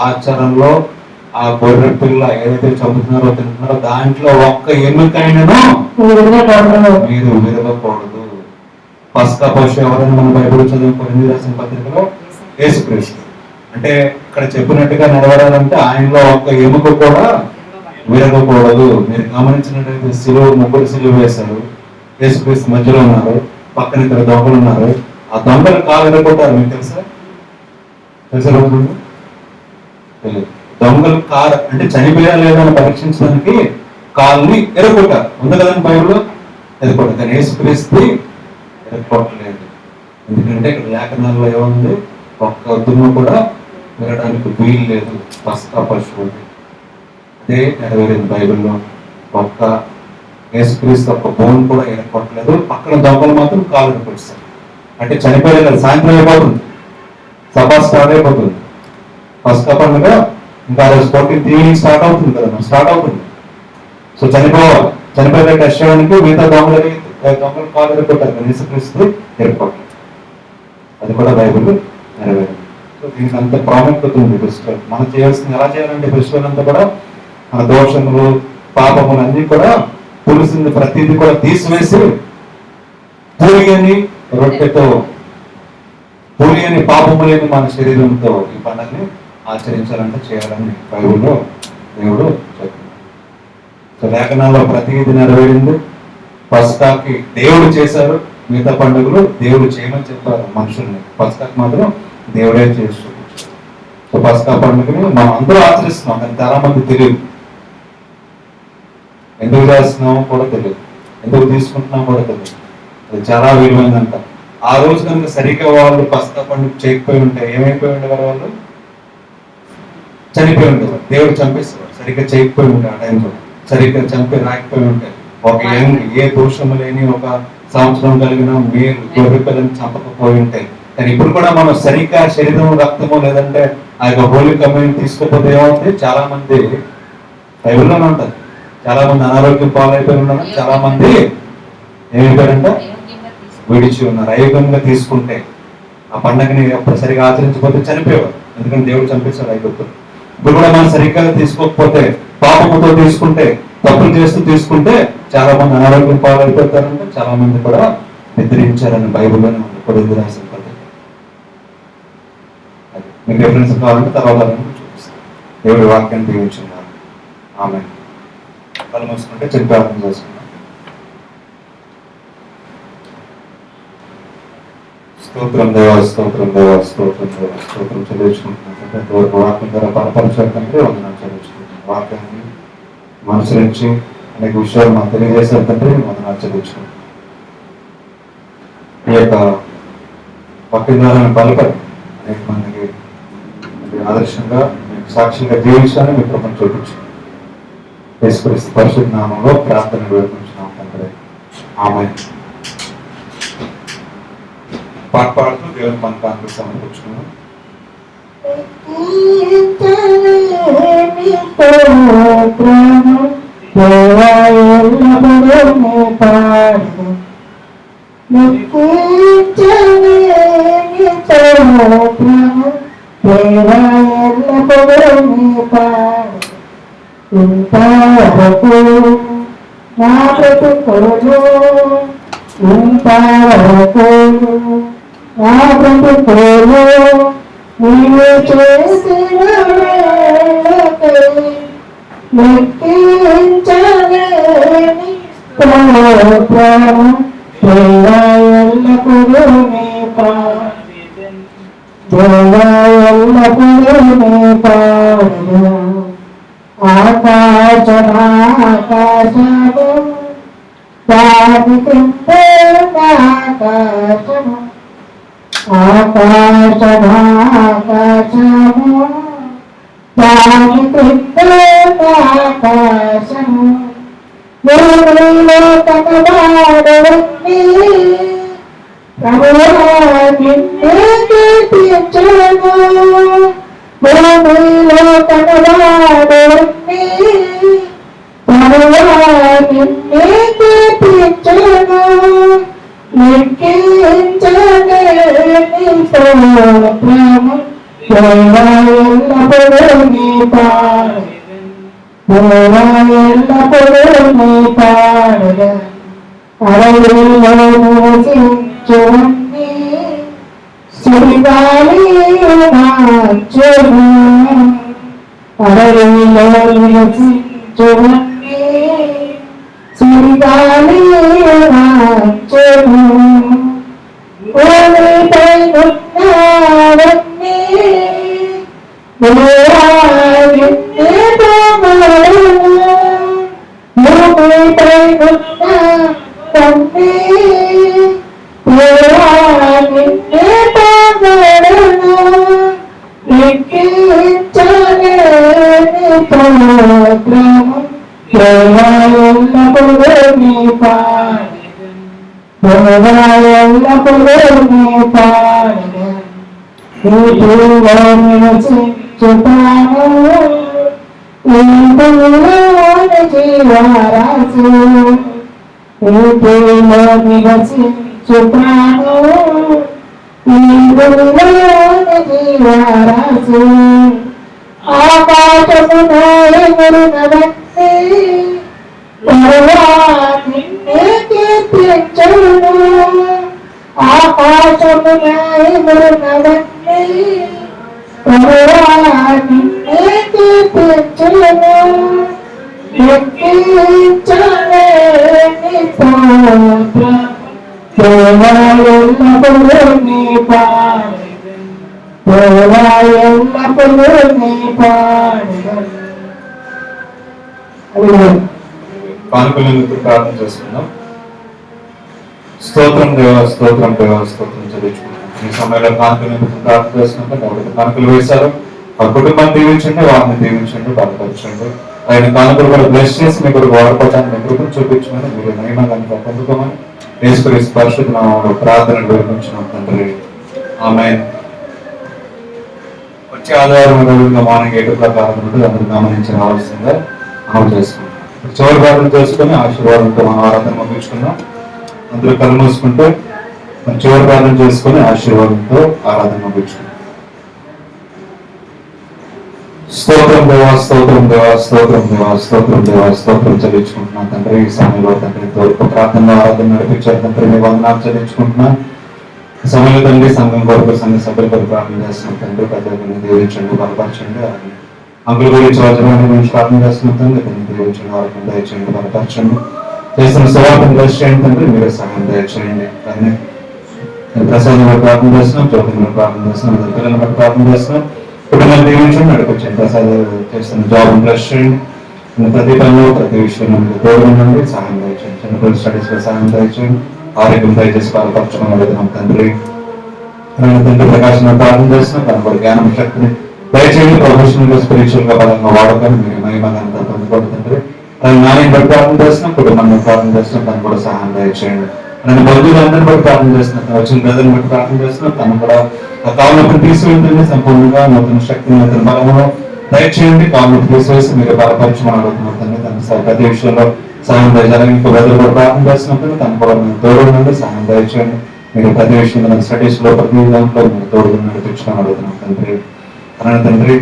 C: ఆచరణలో ఆ గొర్రె పిల్ల ఏదైతే చంపుతున్నారో తింటున్నారో దాంట్లో ఒక్క ఎముకైనను మీరు విరవకూడదు. పస్కా పశు ఎవరైనా మన బైబిల్ చదువు కొరింథీ రాసిన పత్రికలో యేసుక్రీస్తు. అంటే ఇక్కడ చెప్పినట్టుగా నెరవేరాలంటే ఆయనలో ఒక్క ఎముక కూడా విరగకూడదు. మీరు గమనించినట్లయితే ముగ్గురు సిలువ వేశారు, యేసుక్రీస్తు మధ్యలో ఉన్నారు, పక్కన ఇద్దరు దొంగలు ఉన్నారు. ఆ దొంగలు కాలు ఎరగొట్టారు. మీకు తెలుసా రోజు తెలియదు. దొంగలు కారు అంటే చనిపోయా లేదని పరీక్షించడానికి కాలుని ఎరగొట్టారు. ఉంది కదండి బైబిల్లో, ఎరగొట్టారు. కానీ యేసుక్రీస్తు ఎరగొట్టలేదు. ఎందుకంటే ఇక్కడ లేఖనాల్లో ఏముంది, ఒక్క దుమ్ము కూడా వినడానికి వీలు లేదు. పస్కా పశువు అదే నెరవేరింది బైబిల్లో. ఒక్క యేసుక్రీస్తు ఒక్క బోన్ కూడా ఎరగొట్టలేదు. పక్కన దొంగలు మాత్రం కాలు ఎరగొట్టారు. అంటే చనిపోయే సాయంత్రం అయిపోతుంది, సభ స్టార్ట్ అయిపోతుంది. పస్కా పండుగ ఇంకా ఆ రోజు 14th ఈవినింగ్ స్టార్ట్ అవుతుంది కదా, స్టార్ట్ అవుతుంది. సో చనిపోవాలి, చనిపోయే టెస్ట్ చేయడానికి మిగతా దొంగలు కాలు ఎరుక్కుంటారు, యేసుక్రీస్తు ఎరుక్కోవడం. అది కూడా బైబిల్ నెరవేరు. సో దీనికి అంత ప్రాముఖ్యత ఉంది ఫెస్టివల్. మనం చేయాల్సింది ఎలా చేయాలంటే ఫెస్టివల్ అంతా కూడా మన దోషములు పాపములు అన్ని కూడా పులిసింది ప్రతిదీ కూడా తీసివేసి పూలియని రొట్టెతో పూలియని పాపము లేని మన శరీరంతో ఈ పండుగని ఆచరించాలంటే చేయాలని బైబిల్లో దేవుడు చెప్తున్నాడు. సో లేఖనాల్లో ప్రతిదీ నెరవేరింది. పస్కాకి దేవుడు చేశారు, మిగతా పండుగలు దేవుడు చేయమని చెప్పారు మనుషుల్ని, పస్కాకి మాత్రం దేవుడే చేసి చూపించారు. సో పస్కా పండుగని మనం అందరూ ఆచరిస్తున్నాం, కానీ చాలా మంది తెలియదు. ఎందుకు చేస్తున్నామో కూడా తెలియదు, ఎందుకు తీసుకుంటున్నామో కూడా తెలియదు. అది చాలా విలువైందంట. ఆ రోజు కనుక సరిగ్గా వాళ్ళు పస్కా పండుగ చేయకపోయి ఉంటే ఏమైపోయి ఉండేవారు? వాళ్ళు చనిపోయి ఉండేవారు, దేవుడు చంపేసేవాడు. సరిగ్గా చేయకపోయి ఉంటే ఆ టైంలో సరిగ్గా చంపి రాకపోయి ఉంటే, ఒక ఏ దోషము లేని ఒక సంవత్సరం కలిగిన మీరు గొర్రె పిల్లని చంపకపోయి ఉంటాయి. కానీ ఇప్పుడు కూడా మనం సరిగ్గా శరీరం రక్తము లేదంటే ఆ యొక్క హోలీ కమ్యూనిటీ తీసుకోకపోతే ఏమవుతుంది? చాలా మంది బైబిల్లోనే ఉంటుంది, చాలా మంది అనారోగ్యం పాలైపోయి ఉన్నారు, చాలా మంది ఏమైపోయారంట విడిచి ఉన్నారు. అయోగ్యంగా తీసుకుంటే ఆ పండుగని ఎప్పుడు సరిగా ఆచరించకపోతే చనిపోయేవారు, ఎందుకంటే దేవుడు చంపేశాడు అయిపోతుంది. ఇప్పుడు కూడా మనం సరిగ్గా తీసుకోకపోతే, పాపముతో తీసుకుంటే, తప్పులు చేస్తూ తీసుకుంటే చాలా మంది అనారోగ్యం పాలైపోతారంటే చాలా మంది కూడా నిద్రించారని బైబిల్లోనే ఉంది. కొరింథీ రాసిన పత్రిక. మీకు రిఫరెన్స్ కావాలంటే తర్వాత చూపిస్తాను. దేవుడి వాక్యాన్ని దీవించున్నారు. ఆమేన్. కళ్ళు మూసుకుంటే చిన్న ప్రార్థన చేసుకున్నాం. స్తోత్రం దేవా, స్తోత్రం దేవా, స్తోత్రం దేవా, స్తోత్రం చెల్లించుకుంటున్నాం. ఎంతవరకు వాక్యం ద్వారా పరపరచంటే వందనాలు చెల్లించుకుంటున్నాం. వాక్యాన్ని అనుసరించి అనేక విషయాలు మనం తెలియజేసేటంటే వందనాలు చెల్లించుకుంటున్నాం. ఈ యొక్క వాక్యం ద్వారా బలపడి అనేక మందికి ఆదర్శంగా సాక్షిగా జీవించాలని మీ కృపను చూపించాం. యేసుక్రీస్తు పరిశుద్ధ నామములో ప్రార్థన వేడుకుంటున్నాం తండ్రి. ఆమేన్. పాట పాడుతూ దేవుని మనకు సమర్పించుకున్నాం.
A: ఇంతవరకు నా బ్రతుకును, ఇంతవరకు నా బ్రతుకును నీవు చేసిన వేళకై లెక్కించలేని స్తోత్రము దేవా ఎల్లప్పుడూ నీ పాడెదను, దేవా ఎల్లప్పుడూ నీ పాడెదను. ఆకాశమాకాశము దాని ఆకాశము, ఆకాశమాకాశము దాని ఆకాశము భూమిలో కనబడవన్నీ ప్రభువా నిన్నే కీర్తించును, భూమిలో కనబడవన్నీ ప్రభువా నిన్నే కీర్తించును, లెక్కించలేని స్తోత్రము దేవా ఎల్లప్పుడూ నీ పాడెదను, దేవా ఎల్లప్పుడూ నీ పాడెదను. అడవిలో నివసించువన్నీ సుడిగాలి మార్చును, అడవిలో నివసించువన్నీ సుడిగాలి మార్చును, భూమిపై ఉన్నవన్నీ దేవా నిన్నే పొగడును, భూమిపై ఉన్నవన్నీ దేవా నిన్నే పొగడును, లెక్కించలేని స్తోత్రము దేవా ఎల్లప్పుడూ నీ పాడెదను, దేవా ఎల్లప్పుడూ నీ పాడెదను. నీటిలో నిలిచి చుట్టాను ఇందులోని జీవరాశి ఇందులో నివసించుతాను ఇందులోని జీవరాశి ఆకాశమున ఎగురునవన్నీ నిన్నే కీర్తించును ఆకాశమున ఎగురునవన్నీ నిన్నే కీర్తించును ఎక్కించలే నీ స్తోత్రం ఎల్లప్పుడూ నీ ఎల్లప్పుడూ నీ
C: కానుకలను ప్రార్థన చేసుకుందాం. స్తోత్రం దేవా, స్తోత్రం దేవా, స్తోత్రం చదివించుకుంటాం. ఈ సమయంలో కానుకలను ప్రార్థన చేసినప్పుడు ఎవరికి కానుకలు వేశారు ఆ కుటుంబాన్ని దీవించండి, వారిని దీవించండి, బలపరచండి. ఆయన కానుకలు కూడా బ్లెస్ చేసి మీకు వాడుకోవడానికి కృపను చూపించమని మీరు నియమాలను పొందుకోమని యేసుక్రీస్తు పరిశుద్ధ నామములో ప్రార్థన నిర్వహించినాం తండ్రి. ఆమేన్. వచ్చే ఆదివారం రోజుగా మార్నింగ్ 8 ప్రకారం నుండి అందరూ గమనించి రావాల్సిందిగా అమలు చేసుకుంటాం. చివరి ప్రార్థన చేసుకుని ఆశీర్వాదంతో మనం ఆరాధన ముగించుకుందాం. అందరూ కళ్ళు మూసుకుంటే చివరి ప్రార్థన చేసుకుని ఆశీర్వాదంతో ఆరాధన ముగించుకుందాం. స్తోత్రం దేవా, స్తోత్రం దేవా, స్తోత్రం దేవా, స్తోత్రం దేవా, స్తోత్రం చెల్లించుకుంటున్నాను తండ్రి. ఈ సమయంలో తండ్రి తోడుకు ప్రార్థన ఆరాధన నడిపించారు తండ్రి. మీ వందనాలు చెల్లించుకుంటున్నాను. ఈ సమయంలో తండ్రి సంఘం కొరకు సంఘ సభ్యుల కొరకు ప్రార్థన చేస్తున్నాం తండ్రి. పెద్దలను దీవించండి, బలపరచండి. అంకుల గురించి వజ్రాన్ని గురించి ప్రార్థన చేస్తున్నాం తండ్రి. దీవించండి, వారికి దయచేయండి, బలపరచండి. చేస్తున్న సేవలను దయచేయండి తండ్రి. మీరే సహాయం దయచేయండి. కానీ ప్రసాదం బట్టి ప్రార్థన చేస్తున్నాం, జ్యోతిని ప్రార్థన చేస్తున్నాం, పిల్లలను బట్టి ప్రార్థన చేస్తున్నాం. కుటుంబాన్ని దీవించండి, నడిపించండి. ప్రసాదం చేస్తున్న జాబ్ బ్లెస్ చేయండి. ప్రతి పనిలో ప్రతి విషయంలో మీకు తోడు ఉండండి, సహాయం దయచేయండి. చిన్నపిల్లల స్టడీస్ లో సహాయం దయచేయండి. ఆరోగ్యం దయచేసి బలపరచుకుని అడుగుతున్నాం తండ్రి. తండ్రి ప్రకాశం ప్రార్థన చేస్తున్నాం. తన కూడా జ్ఞానం శక్తిని దయచేయండి. ప్రొఫెషనల్ గా స్పిరిచువల్ గా బలంగా వాడకం మీరు మహిమనంతా పొందుకోండి తండ్రి. తన నాని బట్టి ప్రార్థన చేస్తున్నాం, కుటుంబాన్ని ప్రార్థన చేస్తున్నాం. తను కూడా సహాయం దయచేయండి. నన్ను బంధువులందరినీ బట్టి ప్రార్థన చేస్తున్నాం. వచ్చిన బ్రదర్ని బట్టి ప్రార్థన చేస్తున్నాం. తను కూడా కావునప్పుడు తీసుకెళ్తుంది సంపూర్ణంగా నూతన శక్తిని నూతన బలమును దయచేయండి. కావునప్పుడు తీసివేసి మీరు బలపరచమని అడుగుతున్నాం తండ్రి. తన ప్రతి విషయంలో సహాయం దయచేయాలి. ఇంకో బ్రదర్ కూడా ప్రార్థన చేస్తున్నప్పుడు తను కూడా మీరు తోడు నుండి సహాయం దయచేయండి. మీరు ప్రతి విషయంలో స్టడీస్ లో ప్రతి దాంట్లో మీరు తోడు నడిపించుకొని అడుగుతున్నాం తండ్రి. అన్న తండ్రి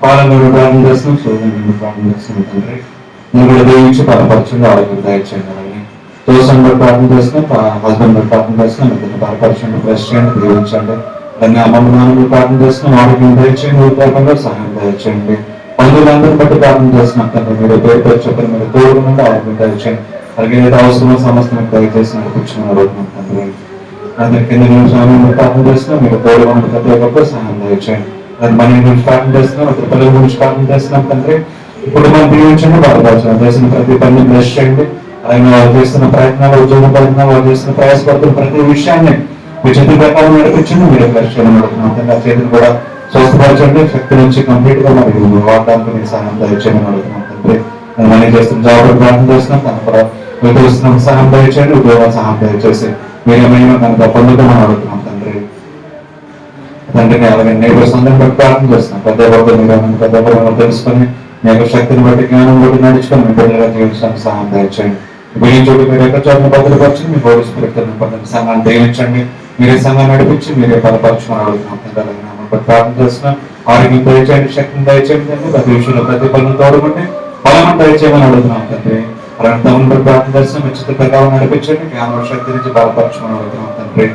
C: పాలన ప్రార్థన చేస్తున్నాం, సోదరుని ప్రార్థన చేస్తున్నాం తండ్రి. మీరు కూడా దేవించి బలపరచండి, ఆరోగ్యం దయచేయండి. తోసం బట్టి ప్రార్థన చేస్తున్నాం, హస్బెండ్ బట్టి ప్రార్థన చేస్తున్నాం. ఇద్దరిని బలపరచండి, బ్లెస్ చేయండి, దీవించండి. దాన్ని అమ్మమ్మ నాన్నలు ప్రార్థన చేస్తున్నాం, ఆరోగ్యం దయచేయండి, ఉద్యోగంలో సహాయం దయచేయండి. బంధువులందరిని బట్టి ప్రార్థన చేస్తున్నాం తండ్రి. మీరు పేరు పేరు చెప్పండి, మీరు తోడు నుండి ఆరోగ్యం దయచేయండి. అలాగే ఏదైతే అవసరమో సమస్త మీకు దయచేసి నడిపించుకుని అడుగుతున్నాం తండ్రి. అందరి కింద నిమిషాలు ప్రార్థన చేస్తున్నాం, మీరు తోడు నుండి ప్రతి ఒక్కరికి సహాయం దయచేయండి. దాని మనీ గురించి ప్రార్థన చేస్తున్నాం, ప్రతి పిల్లల గురించి ప్రార్థన చేస్తున్నాం తండ్రి. ఇప్పుడు మనం దీవించండి, బలపరచండి. చేసిన ప్రతి పనిని బ్లెస్ చేయండి. అలాగే వారు చేస్తున్న ప్రయత్నాలు, ఉద్యోగ ప్రయత్నాలు, వారు చేస్తున్న ప్రయాసపడుతున్న ప్రతి విషయాన్ని మీ చేతుల ప్రకారం నడిపించండి. మీరు బ్లెస్ చేయడం అడుగుతున్నాం తండ్రి. ఆ చేతులు కూడా స్వస్థపరచండి, శక్తి నుంచి కంప్లీట్ గా మరియు వాడడానికి మీరు సహాయం దయచేయమని అడుగుతున్నాం తండ్రి. మనీ చేస్తున్న జాబ్ ప్రార్థన చేస్తున్నాం, తను కూడా ఉద్యోగస్తున్న సహాయం దయచేయండి, ఉద్యోగ సహాయం దయచేసి మీరు ఏమైనా కనుక పొందుతామని అడుగుతున్నాం తండ్రి. తండ్రిని అలాగే నేబర్స్ అందరిని బట్టి ప్రార్థన చేస్తున్నాం. పెద్ద మీరు తెలుసుకొని మీ యొక్క శక్తిని బట్టి జ్ఞానం బట్టి నడుచుకొని మీ బిడ్డలుగా జీవించడానికి సహాయం దయచేయండి. బియ్యం చోటు మీరు ఎక్కడ చోట్ల బదులుపరచండి, మీ పోలీసు స్పిరిట్లను పొందండి. సంఘాన్ని దీవించండి, మీరే సంఘాన్ని నడిపించి మీరే బలపరచమని అడుగుతున్నాం తండ్రి. బట్టి ప్రార్థన చేస్తున్నాం, ఆరోగ్యం దయచేయండి, శక్తిని దయచేయండి తండ్రి. ప్రతి విషయంలో ప్రతి పనులు తోడుకుంటే బలం దయచేయమని అడుగుతున్నాం తండ్రి. అలాంటి తమను బట్టి ప్రార్థన చేస్తున్నాం, మీ చిత్త ప్రకారం నడిపించండి, జ్ఞానం శక్తి నుంచి బలపరచమని అడుగుతున్నాం తండ్రి.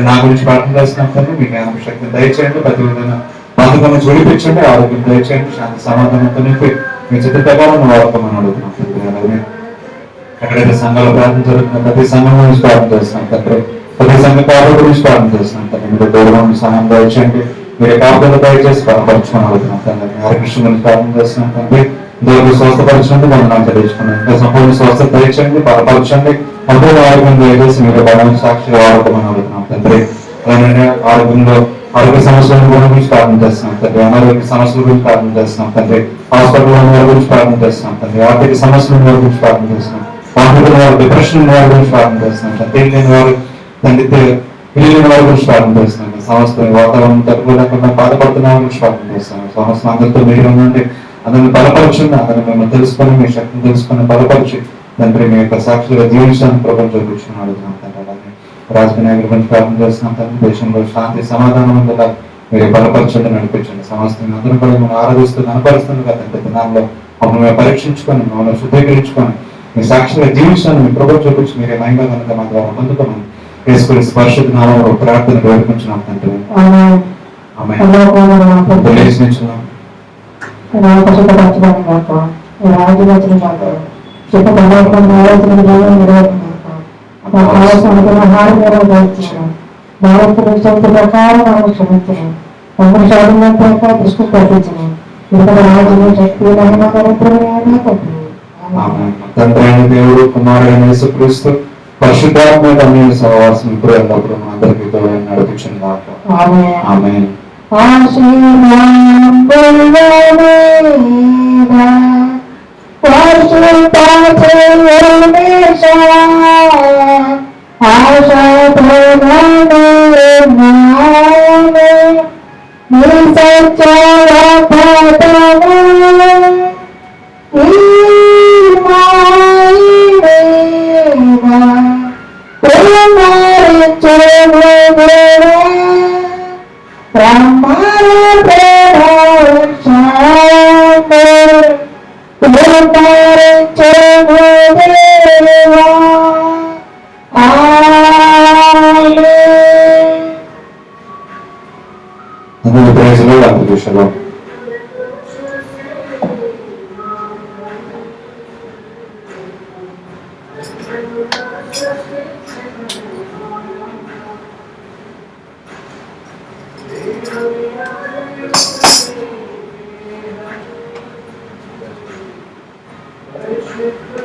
C: నా గురించి ప్రార్థన చేస్తున్నాం తండ్రి. మీ జ్ఞానం శక్తిని దయచేయండి, ప్రతి విధంగా బాధకం నుంచి విడిపించండి, ఆరోగ్యం దయచేయండి, శాంతి సమాధానంతో నింపి మీ చిత్త ప్రకారం వాడకమని అడుగుతున్నాం తండ్రి. అలాగే ఎక్కడైతే సంఘాలు ప్రార్థన జరుగుతున్న ప్రతి సంఘం గురించి ప్రార్థన చేస్తున్నాం తండ్రి. ప్రతి సంఘ కాపుల గురించి ప్రార్థన చేస్తున్నాం తండ్రి. మీరు గౌరవం సహాయం దయచేయండి, మీరే కాపులను దయచేసి బలపరచమని అడుగుతున్నాం తండ్రి. హరికృష్ణ గురించి ప్రార్థన చేస్తున్నాం తండ్రి. దేవుడు స్వస్థపరచండి, మనం నాకు తెలియచుకున్నాం. ఇంకా సంపూర్ణ స్వస్థత దయచేయండి, బలపరచండి, అప్పుడు ఆరోగ్యం దయచేసి మీరు బలం సాక్షి వాడుకోమని అడుగుతున్నాం తండ్రి. అలాగే ఆరోగ్యంలో ఆరోగ్య సమస్యల గురించి ప్రార్థన చేస్తున్నాం తండ్రి. అనారోగ్య సమస్యల గురించి ప్రార్థన చేస్తున్నాం తండ్రి. హాస్పిటల్ వారి గురించి ప్రార్థన చేస్తున్నాం తండ్రి. ఆర్థిక సమస్యల గురించి ప్రార్థన చేస్తున్నాం. వాంతుల వారు, డిప్రెషన్ వారి గురించి ప్రార్థన చేస్తున్నాం. తెలియని వారు తండ్రి, తెలియని వారి గురించి ప్రార్థన చేస్తున్నాం. సంవత్సరం వాతావరణం తట్టుకోలేకుండా బాధపడుతున్నామని ప్రార్థన చేస్తాను. సంవత్సరం అందరితో మీరు ఉందంటే అందరిని బలపరచండి, అందరిని మేము తెలుసుకొని మీ శక్తిని తెలుసుకొని బలపరిచి తండ్రి మీ యొక్క సాక్షులుగా జీవించడానికి ప్రభుత్వం చూపించుకుని అడుగుతున్నాం తండ్రి. అలాగే రాజకీయ గురించి ప్రార్థన చేస్తున్నాం తండ్రి. దేశంలో శాంతి సమాధానం ఉండగా మీరు బలపరచండి, నడిపించండి. సంవత్సరం అందరూ కూడా మేము ఆరాధిస్తూ కనపరుస్తుంది కదా తండ్రి. దినాల్లో మమ్మల్ని మేము పరీక్షించుకొని మమ్మల్ని శుద్ధీకరించుకొని మీ సాక్షిగా జీవించాలని మీ ప్రభుత్వం చూపించి మీరే మహిమ కనుక మా ద్వారా పొందుకోమని వేసుకుని పరిశుద్ధ నామంలో ప్రార్థన వేడుకుంటున్నాం తండ్రి. లేచినించున్నాం తండ్రి అయిన దేవుడు కుమారుడైన యేసుక్రీస్తు పరిశుద్ధాత్మ సహవాసం ఇప్పుడు ఎల్లప్పుడు మా అందరికీ నడిపించింది కాక. ఆమేన్. Shalom.
D: Worship